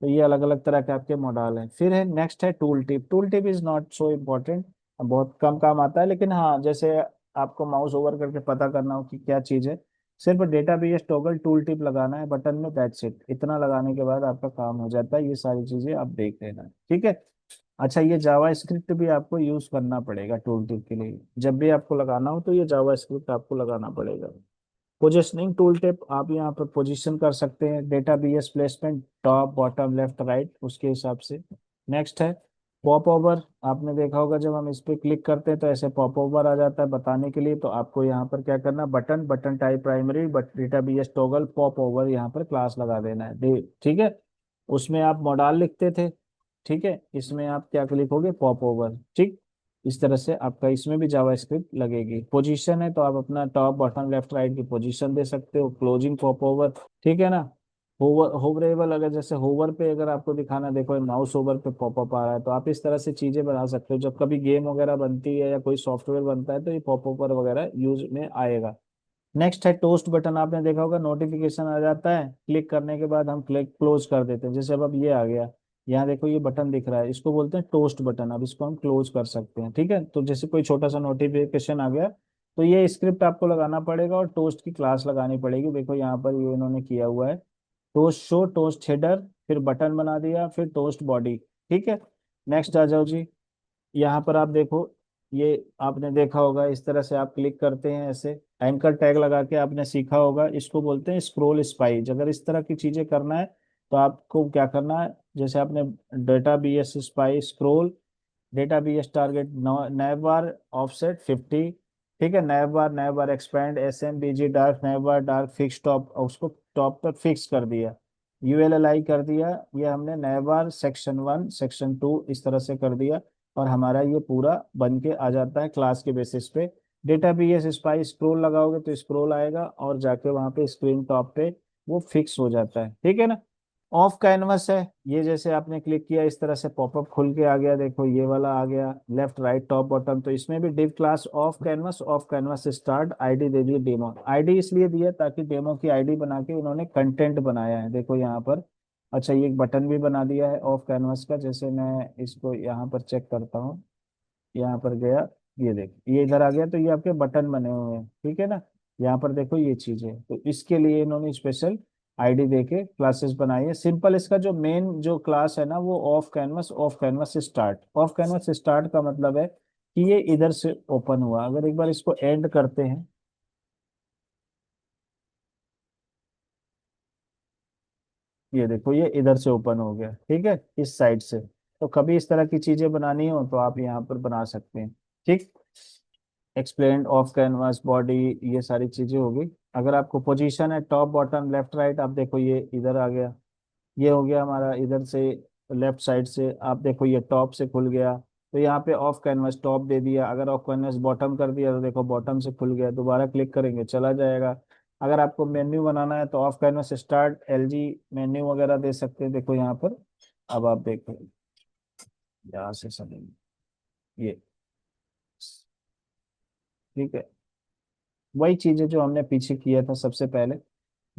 तो ये अलग अलग तरह के आपके मॉडल हैं। फिर है नेक्स्ट है tool tip. Tool tip is not so important, बहुत कम काम आता है, लेकिन हाँ जैसे आपको माउस ओवर करके पता करना हो कि क्या चीज़ है, सिर्फ data base toggle tool tip लगाना है बटन में, दैट्स इट। इतना लगाने के बाद आपका काम हो जाता है। ये सारी चीजें आप देख लेना, ठीक है। अच्छा, ये जावा स्क्रिप्ट भी आपको यूज करना पड़ेगा टूल टिप के लिए। जब भी आपको लगाना हो तो ये जावा स्क्रिप्ट आपको लगाना पड़ेगा। पोजिशनिंग टूल टिप, आप यहाँ पर पोजीशन कर सकते हैं data BS placement, top bottom left right उसके हिसाब से। नेक्स्ट है पॉप ओवर। आपने देखा होगा जब हम इस पे क्लिक करते हैं तो ऐसे पॉप ओवर आ जाता है बताने के लिए। तो आपको यहाँ पर क्या करना, button, button type primary, but data BS toggle popover यहाँ पर क्लास लगा देना है, ठीक है। उसमें आप मॉडल लिखते थे, ठीक है, इसमें आप क्या लिखोगे, पॉप ओवर, ठीक। इस तरह से आपका इसमें भी जावास्क्रिप्ट लगेगी। पोजीशन है तो आप अपना टॉप बॉटम लेफ्ट राइट की पोजीशन दे सकते हो। क्लोजिंग पॉप ओवर, ठीक है ना। होवर होवरेबल, अगर जैसे होवर पे अगर आपको दिखाना, देखो माउस ओवर पे पॉपअप आ रहा है, तो आप इस तरह से चीजें बना सकते हो। जब कभी गेम वगैरह बनती है या कोई सॉफ्टवेयर बनता है तो ये पॉप ओवर वगैरह यूज में आएगा। नेक्स्ट है टोस्ट बटन। आपने देखा होगा नोटिफिकेशन आ जाता है, क्लिक करने के बाद हम क्लिक क्लोज कर देते हैं। जैसे अब ये आ गया, यहाँ देखो ये बटन दिख रहा है, इसको बोलते हैं टोस्ट बटन। अब इसको हम क्लोज कर सकते हैं, ठीक है। तो जैसे कोई छोटा सा नोटिफिकेशन आ गया तो ये स्क्रिप्ट आपको लगाना पड़ेगा और टोस्ट की क्लास लगानी पड़ेगी। देखो यहाँ पर ये इन्होंने किया हुआ है, टोस्ट शो, टोस्ट हेडर, फिर बटन बना दिया, फिर टोस्ट बॉडी, ठीक है। नेक्स्ट आ जाओ जी, यहाँ पर आप देखो, ये आपने देखा होगा इस तरह से आप क्लिक करते हैं ऐसे, एंकर टैग लगा के आपने सीखा होगा, इसको बोलते हैं स्क्रोल स्पाइस। अगर इस तरह की चीजें करना है तो आपको क्या करना है, जैसे आपने data BS spy scroll, data BS target nav bar offset 50, ठीक है, nav bar expand, S M BG dark, nav bar dark fix top, उसको टॉप पर फिक्स कर दिया, यूएलएलआई कर दिया। ये हमने नैव बार सेक्शन 1 सेक्शन 2 इस तरह से कर दिया, और हमारा ये पूरा बन के आ जाता है क्लास के बेसिस पे। डेटा बीएस स्पाइस स्क्रोल लगाओगे तो स्क्रोल आएगा और जाके वहां पे स्क्रीन टॉप पे वो फिक्स हो जाता है, ठीक है ना। ऑफ कैनवस है ये, जैसे आपने क्लिक किया इस तरह से पॉपअप खुल के आ गया, देखो ये वाला आ गया, लेफ्ट राइट टॉप बॉटम। तो इसमें भी डिव क्लास ऑफ कैनवस से स्टार्ट, आईडी दे दिए डेमो। आईडी इसलिए दिया ताकि डेमो की आईडी बना के उन्होंने कंटेंट बनाया है, देखो यहाँ पर। अच्छा, ये एक बटन भी बना दिया है ऑफ कैनवस का, जैसे मैं इसको यहाँ पर चेक करता हूँ, यहाँ पर गया, ये देखो ये इधर आ गया, तो ये आपके बटन बने हुए हैं, ठीक है ना। यहाँ पर देखो ये चीज है, तो इसके लिए इन्होंने स्पेशल आईडी देके क्लासेस बनाई है। सिंपल, इसका जो मेन जो क्लास है ना वो ऑफ कैनवस से स्टार्ट। ऑफ कैनवस से स्टार्ट का मतलब है कि ये इधर से ओपन हुआ। अगर एक बार इसको एंड करते हैं, ये देखो ये इधर से ओपन हो गया, ठीक है, इस साइड से। तो कभी इस तरह की चीजें बनानी हो तो आप यहाँ पर बना सकते हैं, ठीक। एक्सप्लेन ऑफ कैनवास बॉडी, ये सारी चीजें होगी। अगर आपको पोजीशन है टॉप बॉटम लेफ्ट राइट, आप देखो ये इधर आ गया, ये हो गया हमारा इधर से लेफ्ट साइड से। आप देखो ये टॉप से खुल गया, तो यहाँ पे ऑफ कैनवास टॉप दे दिया। अगर ऑफ कैनवास बॉटम कर दिया तो देखो बॉटम से खुल गया, दोबारा क्लिक करेंगे चला जाएगा। अगर आपको मेन्यू बनाना है तो of canvas start LG menu वगैरह दे सकते हैं, देखो यहाँ पर। अब आप देखो यहाँ से समझिए ये, ठीक है, वही चीजें जो हमने पीछे किया था सबसे पहले।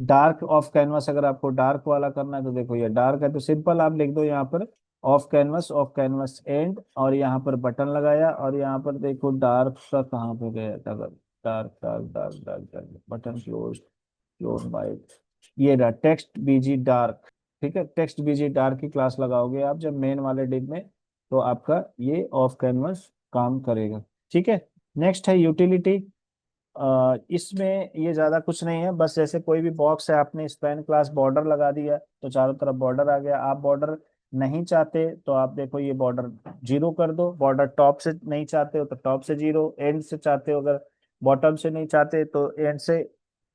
डार्क ऑफ कैनवस, अगर आपको डार्क वाला करना है तो देखो ये डार्क है, तो सिंपल आप लिख दो यहाँ पर ऑफ कैनवस एंड, और यहाँ पर बटन लगाया, और यहाँ पर देखो डार्क का कहाँ पे गया था, dark dark dark dark dark, button close, close white, ये रहा टेक्स्ट बीजी डार्क। ठीक है, टेक्स्ट बीजी डार्क की क्लास लगाओगे आप जब मेन वाले डिब में, तो आपका ये ऑफ कैनवस काम करेगा, ठीक है। नेक्स्ट है यूटिलिटी। इसमें ये ज्यादा कुछ नहीं है, बस जैसे कोई भी बॉक्स है, आपने स्पैन क्लास बॉर्डर लगा दिया तो चारों तरफ बॉर्डर आ गया। आप बॉर्डर नहीं चाहते तो आप देखो ये बॉर्डर जीरो कर दो। बॉर्डर टॉप से नहीं चाहते हो तो टॉप से जीरो, एंड से चाहते हो, अगर बॉटम से नहीं चाहते तो एंड से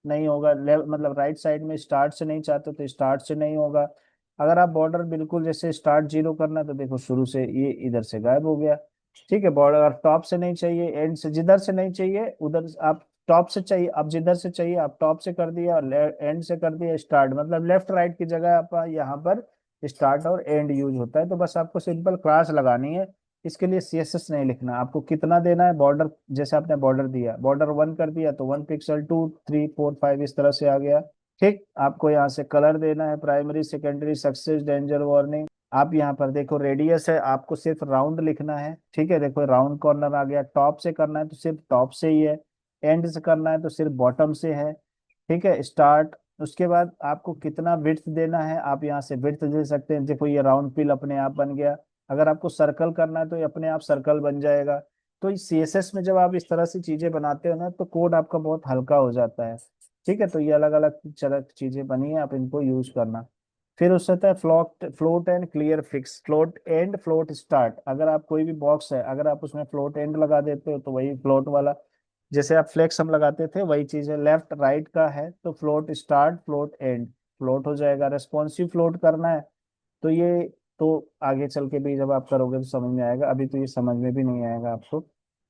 नहीं होगा, मतलब राइट साइड में स्टार्ट से नहीं चाहते तो स्टार्ट से नहीं होगा। अगर आप बॉर्डर बिल्कुल जैसे स्टार्ट जीरो करना है तो देखो शुरू से ये इधर से गायब हो गया, ठीक है। बॉर्डर अगर टॉप से नहीं चाहिए, एंड से, जिधर से नहीं चाहिए उधर आप टॉप से चाहिए, आप जिधर से चाहिए आप टॉप से कर दिया, और एंड से कर दिया स्टार्ट, मतलब लेफ्ट राइट की जगह आप यहाँ पर स्टार्ट और एंड यूज होता है। तो बस आपको सिंपल क्लास लगानी है, इसके लिए सीएसएस नहीं लिखना। आपको कितना देना है बॉर्डर, जैसे आपने बॉर्डर दिया, बॉर्डर 1 कर दिया तो 1 पिक्सल, 2 3 4 5 इस तरह से आ गया, ठीक। आपको यहाँ से कलर देना है, primary secondary success danger warning. आप यहाँ पर देखो रेडियस है, आपको सिर्फ राउंड लिखना है, ठीक है। देखो राउंड कॉर्नर आ गया, टॉप से करना है तो सिर्फ टॉप से ही है, एंड से करना है तो सिर्फ बॉटम से है, ठीक है। स्टार्ट, उसके बाद आपको कितना विड्थ देना है, आप यहाँ से विड्थ दे सकते हैं। देखो ये राउंड फिल अपने आप बन गया। अगर आपको सर्कल करना है तो ये अपने आप सर्कल बन जाएगा। तो इस सीएसएस में जब आप इस तरह से चीजें बनाते हो ना तो कोड आपका बहुत हल्का हो जाता है, ठीक है। तो ये अलग अलग चीजें बनी है, आप इनको यूज करना। फिर उससे होता है float float and clear fix, float and float start. अगर आप कोई भी बॉक्स है, अगर आप उसमें फ्लोट एंड लगा देते हो तो वही फ्लोट वाला, जैसे आप फ्लेक्स हम लगाते थे वही चीज है। लेफ्ट राइट का है तो float start float and, float हो जाएगा। रेस्पॉन्सिव फ्लोट करना है तो ये, तो आगे चल के भी जब आप करोगे तो समझ में आएगा, अभी तो ये समझ में भी नहीं आएगा आपको।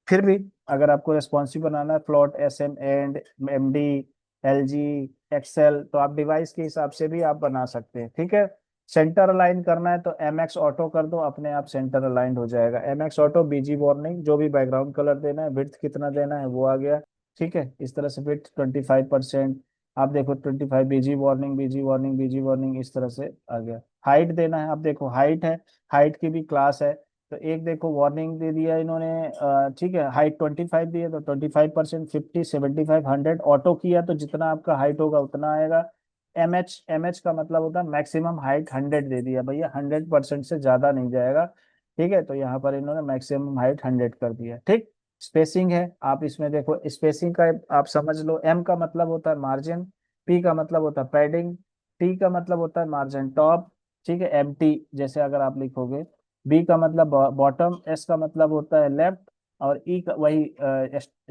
फिर भी अगर आपको रेस्पॉन्सिव बनाना है, float S M and M D L G XL, तो आप डिवाइस के हिसाब से भी आप बना सकते हैं, ठीक है। सेंटर अलाइन करना है तो एम एक्स ऑटो कर दो, अपने आप सेंटर अलाइंड हो जाएगा। एम एक्स ऑटो बीजी वार्निंग, जो भी बैकग्राउंड कलर देना है, विड्थ कितना देना है वो आ गया, ठीक है। इस तरह से विड्थ 25%, आप देखो 25, बीजी वार्निंग बीजी वार्निंग बीजी वार्निंग, इस तरह से आ गया। हाइट देना है, आप देखो हाइट है, हाइट की भी क्लास है। तो एक देखो वार्निंग दे दिया इन्होंने, ठीक है, हाइट 25 दी है तो 25%, 50 75 100, ऑटो किया तो जितना आपका हाइट होगा उतना आएगा। एम एच का मतलब होता है मैक्सिमम हाइट 100 दे दिया भैया, 100% से ज्यादा नहीं जाएगा, ठीक है। तो यहाँ पर इन्होंने मैक्सिमम हाइट 100 कर दिया, ठीक। स्पेसिंग है, आप इसमें देखो स्पेसिंग का आप समझ लो, एम का मतलब होता है मार्जिन, पी का मतलब होता है पैडिंग, टी का मतलब होता है मार्जिन टॉप, ठीक है, एम टी जैसे अगर आप लिखोगे। बी का मतलब बॉटम, एस का मतलब होता है लेफ्ट, और ई का वही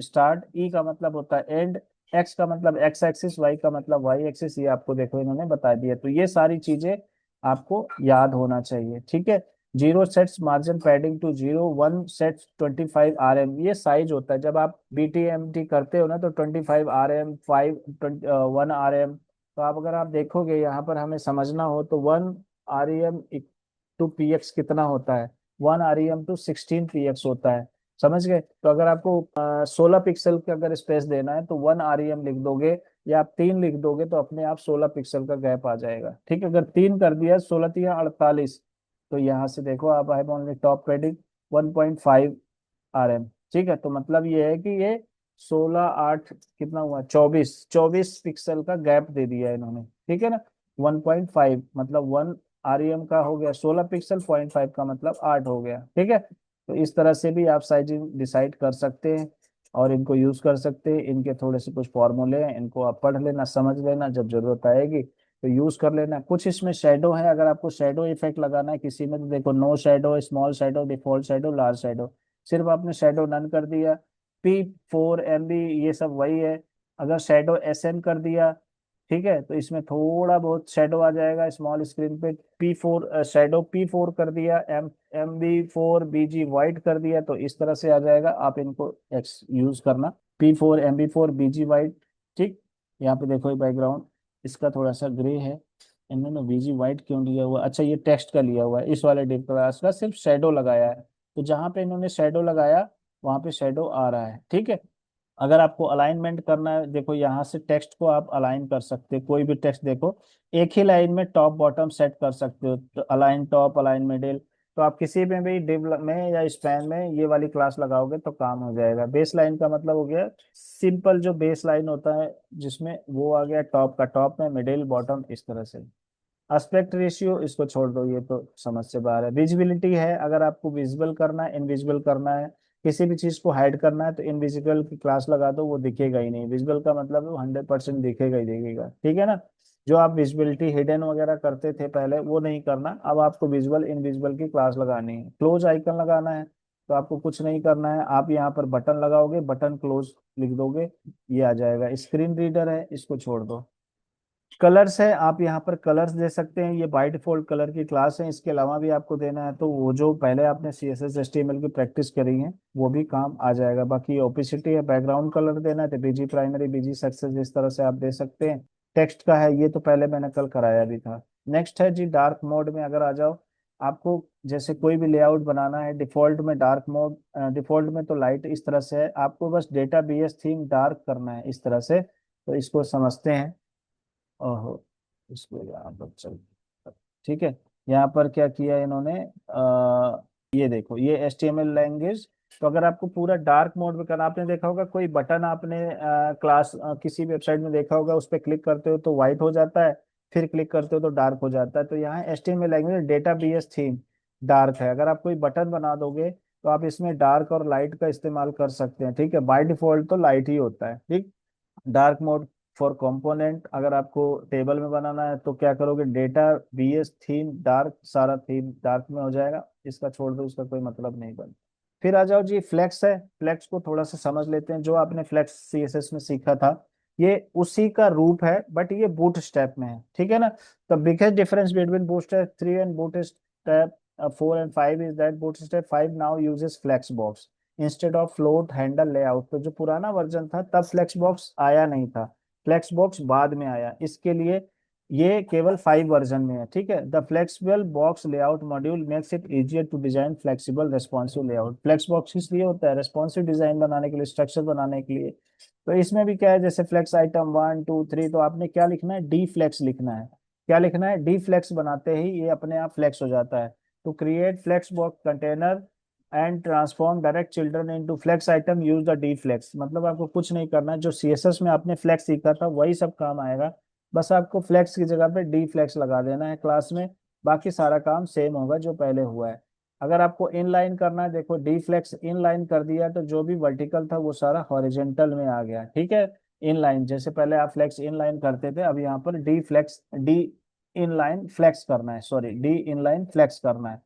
स्टार्ट, ई का मतलब होता है एंड, एक्स का मतलब एक्स एक्सिस, वाई का मतलब वाई एक्सिस, ये आपको देखो इन्होंने बता दिया। तो ये सारी चीजें आपको याद होना चाहिए, ठीक है। Zero sets margin padding to zero, 1 set 25 RM, ये साइज होता है। जब आप BTMT करते हो ना तो 25 RM, 1 RM, तो आप अगर आप देखोगे यहाँ पर हमें समझना हो तो 1 REM टू पीएक्स कितना होता है, 1 REM टू 16 पीएक्स होता है। समझ गए? तो अगर आपको 16 पिक्सल का अगर स्पेस देना है तो 1 REM लिख दोगे, या आप 3 लिख दोगे तो अपने आप 16 पिक्सल का गैप आ जाएगा। ठीक है, अगर 3 कर दिया, 16 3 48, तो यहाँ से देखो आप, I am only top पेडिंग 1.5 REM। ठीक है, तो मतलब ये है कि ये 16 8 कितना हुआ, 24 पिक्सल का गैप दे दिया है इन्होंने। ठीक है ना, 1.5 मतलब 1 REM का हो गया 16 पिक्सल, 0.5 का मतलब 8 हो गया। ठीक है, तो इस तरह से भी आप साइजिंग डिसाइड कर सकते हैं और इनको यूज कर सकते हैं। इनके थोड़े से कुछ फॉर्मूले हैं, इनको आप पढ़ लेना, समझ लेना, जब जरूरत आएगी तो यूज कर लेना। कुछ इसमें शेडो है, अगर आपको शेडो इफेक्ट लगाना है किसी में तो देखो, no shadow, small shadow, default shadow, large shadow. सिर्फ आपने शेडो नन कर दिया, P4 MB, ये सब वही है। अगर शेडो SN कर दिया, ठीक है, तो इसमें थोड़ा बहुत शेडो आ जाएगा स्मॉल स्क्रीन पे। P4 शेडो P4 कर दिया, MB4 BG वाइट कर दिया, तो इस तरह से आ जाएगा। आप इनको एक्स यूज करना, P4 MB4 BG वाइट। ठीक, यहाँ पे देखो बैकग्राउंड इसका थोड़ा सा ग्रे है, इन्होंने BG वाइट क्यों लिया हुआ, अच्छा ये टेक्स्ट का लिया हुआ है, इस वाले डिव क्लास का सिर्फ शेडो लगाया है। तो जहां पे इन्होंने शेडो लगाया वहां पे शेडो आ रहा है। ठीक है, अगर आपको अलाइनमेंट करना है, देखो यहाँ से टेक्स्ट को आप अलाइन कर सकते हो, कोई भी टेक्स्ट देखो, एक ही लाइन में टॉप बॉटम सेट कर सकते हो, तो अलाइन टॉप, अलाइन मिडिल। तो आप किसी में भी डिव में या स्पैन में ये वाली क्लास लगाओगे तो काम हो जाएगा। बेस लाइन का मतलब हो गया सिंपल जो बेस लाइन होता है, जिसमें वो आ गया टॉप का टॉप में, मिडिल बॉटम, इस तरह से। एस्पेक्ट रेशियो इसको छोड़ दो, ये तो समझ से बाहर है। विजिबिलिटी है, अगर आपको विजिबल करना है, इनविजिबल करना है, किसी भी चीज को हाइड करना है, तो इनविजिबल की क्लास लगा दो, वो दिखेगा ही नहीं। विजिबल का मतलब वो 100% दिखेगा ही दिखेगा। ठीक है ना, जो आप विजिबिलिटी हिडन वगैरह करते थे पहले, वो नहीं करना, अब आपको विजुअल इनविजिबल की क्लास लगानी है। क्लोज आइकन लगाना है तो आपको कुछ नहीं करना है, आप यहाँ पर बटन लगाओगे, बटन क्लोज लिख दोगे, ये आ जाएगा। स्क्रीन रीडर है, इसको छोड़ दो। कलर्स है, आप यहाँ पर कलर्स दे सकते हैं, ये बाय डिफॉल्ट कलर की क्लास है। इसके अलावा भी आपको देना है तो वो जो पहले आपने CSS HTML की प्रैक्टिस करी है वो भी काम आ जाएगा। बाकी ओपेसिटी है, बैकग्राउंड कलर देना है तो BG प्राइमरी, BG सक्सेस, इस तरह से आप दे सकते हैं। टेक्स्ट का है, ये तो पहले मैंने कल कराया भी था। नेक्स्ट है जी डार्क मोड में, अगर आ जाओ, आपको जैसे कोई भी लेआउट बनाना है, डिफॉल्ट में डार्क मोड, डिफॉल्ट में तो लाइट इस तरह से है, आपको बस डेटा BS थीम डार्क करना है इस तरह से। तो इसको समझते हैं। ओहो, इसको यहाँ पर चल, ठीक है, यहाँ पर क्या किया इन्होंने, ये देखो, ये HTML लैंग्वेज। तो अगर आपको पूरा डार्क मोड में करना, आपने देखा होगा कोई बटन आपने क्लास किसी वेबसाइट में देखा होगा, उस पर क्लिक करते हो तो व्हाइट हो जाता है, फिर क्लिक करते हो तो डार्क हो जाता है। तो यहाँ HTML language data BS theme dark है। अगर आप कोई बटन बना दोगे तो आप इसमें डार्क और लाइट का इस्तेमाल कर सकते हैं। ठीक है, बाय डिफॉल्ट तो लाइट ही होता है। ठीक, डार्क मोड फॉर कंपोनेंट, अगर आपको टेबल में बनाना है तो क्या करोगे, डेटा BS थीम डार्क, सारा थीम डार्क में हो जाएगा। इसका छोड़ दो, इसका कोई मतलब नहीं बन। फिर आ जाओ जी, फ्लेक्स है। फ्लेक्स को थोड़ा सा समझ लेते हैं। जो आपने फ्लेक्स CSS में सीखा था, ये उसी का रूप है, बट ये बूट स्टेप में है। ठीक है ना, the biggest difference between Bootstrap 3 and Bootstrap 4 and 5 is that Bootstrap 5 now uses flexbox instead of float handle layout. तो जो पुराना वर्जन था तब फ्लेक्स बॉक्स आया नहीं था, फ्लेक्स बॉक्स बाद में आया। इसके लिए ये केवल 5 वर्जन में है। ठीक है, the flexible box layout module makes it easier to design flexible responsive layout. Flexbox इसलिए होता है रेस्पॉन्सिव डिजाइन बनाने के लिए, स्ट्रक्चर बनाने के लिए। तो इसमें भी क्या है, जैसे फ्लेक्स आइटम 1 2 3, तो आपने क्या लिखना है, डी फ्लेक्स लिखना है। क्या लिखना है, डी फ्लेक्स, बनाते ही ये अपने आप फ्लेक्स हो जाता है। तो create flexbox container and transform direct children into flex item, use the D flex. मतलब आपको कुछ नहीं करना है, जो CSS में आपने फ्लेक्स सीखा था वही सब काम आएगा। बस आपको फ्लेक्स की जगह पे डी फ्लेक्स लगा देना है क्लास में, बाकी सारा काम सेम होगा जो पहले हुआ है। अगर आपको इनलाइन करना है, देखो डी फ्लेक्स इनलाइन कर दिया तो जो भी वर्टिकल था वो सारा हॉरिजेंटल में आ गया। ठीक है, इनलाइन, जैसे पहले आप फ्लेक्स इनलाइन करते थे, अब यहाँ पर D flex, D inline flex करना है, सॉरी, डी इनलाइन फ्लेक्स करना है।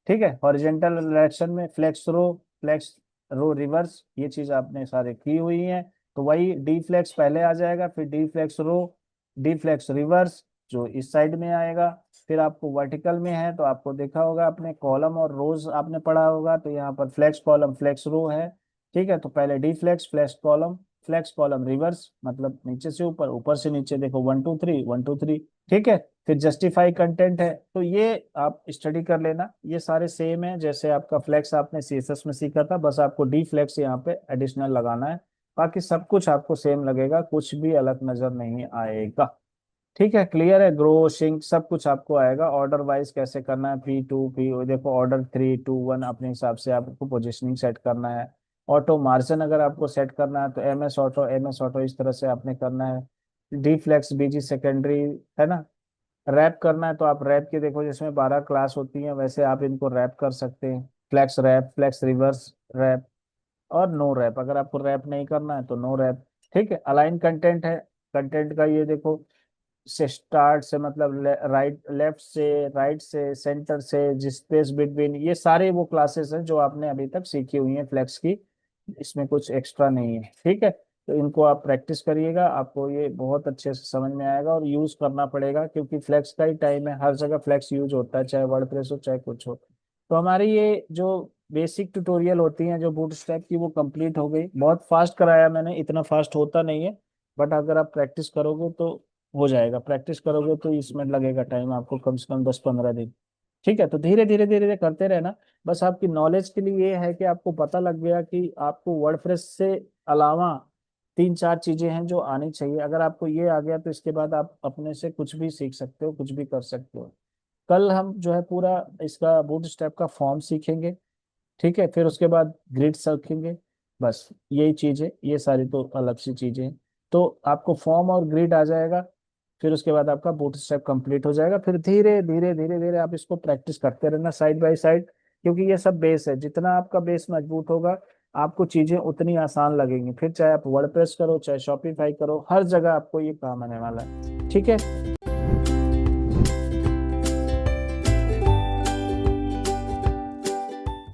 ठीक है, हॉरिजेंटल डायरेक्शन में फ्लेक्स रो रिवर्स, ये चीज आपने सारे की हुई है। तो वही डी फ्लेक्स पहले आ जाएगा, फिर डी फ्लेक्स रो, डी फ्लेक्स रिवर्स जो इस साइड में आएगा। फिर आपको वर्टिकल में है तो आपको देखा होगा, अपने कॉलम और रोज आपने पढ़ा होगा, तो यहाँ पर फ्लेक्स कॉलम फ्लेक्स रो है। ठीक है, तो पहले D flex flex column, flex column reverse मतलब नीचे से ऊपर, ऊपर से नीचे, देखो 1 2 3 1 2 3। ठीक है। फिर जस्टिफाई कंटेंट है, तो ये आप स्टडी कर लेना, ये सारे सेम है जैसे आपका फ्लेक्स आपने सीएसएस में सीखा था, बस आपको डी फ्लेक्स यहाँ पे एडिशनल लगाना है। बाकी सब कुछ आपको सेम लगेगा, कुछ भी अलग नजर नहीं आएगा। ठीक है, क्लियर है। ग्रो शिंक सब कुछ आपको आएगा। ऑर्डर वाइज कैसे करना है, P2 P, देखो ऑर्डर 3 2 1 अपने हिसाब से आपको पोजीशनिंग सेट करना है। ऑटो मार्जिन अगर आपको सेट करना है तो MS ऑटो इस तरह से आपने करना है। डी फ्लेक्स BG सेकेंडरी, है ना। रैप करना है तो आप रैप के देखो जिसमें 12 क्लास होती हैं वैसे आप इनको रैप कर सकते हैं। Flex wrap, flex reverse wrap और नो रैप। अगर आपको रैप नहीं करना है तो नो रैप। ठीक है। अलाइन कंटेंट है, कंटेंट का ये देखो से स्टार्ट से मतलब राइट लेफ्ट से, राइट से, सेंटर से, जिस स्पेस बिटवीन, ये सारे वो क्लासेस हैं जो आपने अभी तक सीखी हुई हैं फ्लेक्स की। इसमें कुछ एक्स्ट्रा नहीं है। ठीक है। तो इनको आप प्रैक्टिस करिएगा, आपको ये बहुत अच्छे से समझ में आएगा और यूज करना पड़ेगा क्योंकि फ्लेक्स का ही टाइम है, हर जगह फ्लेक्स यूज होता है, चाहे वर्डप्रेस हो चाहे कुछ हो। तो हमारी ये जो बेसिक ट्यूटोरियल होती हैं जो बूटस्ट्रैप की, वो कंप्लीट हो गई। बहुत फास्ट कराया मैंने, इतना फास्ट होता नहीं है, बट अगर आप प्रैक्टिस करोगे तो हो जाएगा। प्रैक्टिस करोगे तो इसमें लगेगा टाइम आपको कम से कम 10 15 दिन। ठीक है। तो धीरे धीरे धीरे धीरे करते रहना। बस आपकी नॉलेज के लिए ये है कि आपको पता लग गया कि आपको वर्डप्रेस से अलावा 3 4 चीजें हैं जो आनी चाहिए। अगर आपको ये आ गया तो इसके बाद आप अपने से कुछ भी सीख सकते हो, कुछ भी कर सकते हो। कल हम जो है पूरा इसका बूटस्ट्रैप का फॉर्म सीखेंगे। ठीक है। फिर उसके बाद ग्रिड सीखेंगे। बस यही चीज है, ये सारी तो अलग सी चीजें हैं। तो आपको फॉर्म और ग्रिड आ जाएगा, फिर उसके बाद आपका बूटस्ट्रैप कंप्लीट हो जाएगा। फिर धीरे धीरे धीरे धीरे आप इसको प्रैक्टिस करते रहना साइड बाय साइड, क्योंकि ये सब बेस है। जितना आपका बेस मजबूत होगा आपको चीजें उतनी आसान लगेंगी। फिर चाहे आप वर्डप्रेस करो चाहे शॉपिफाई करो, हर जगह आपको ये काम आने वाला है। ठीक है।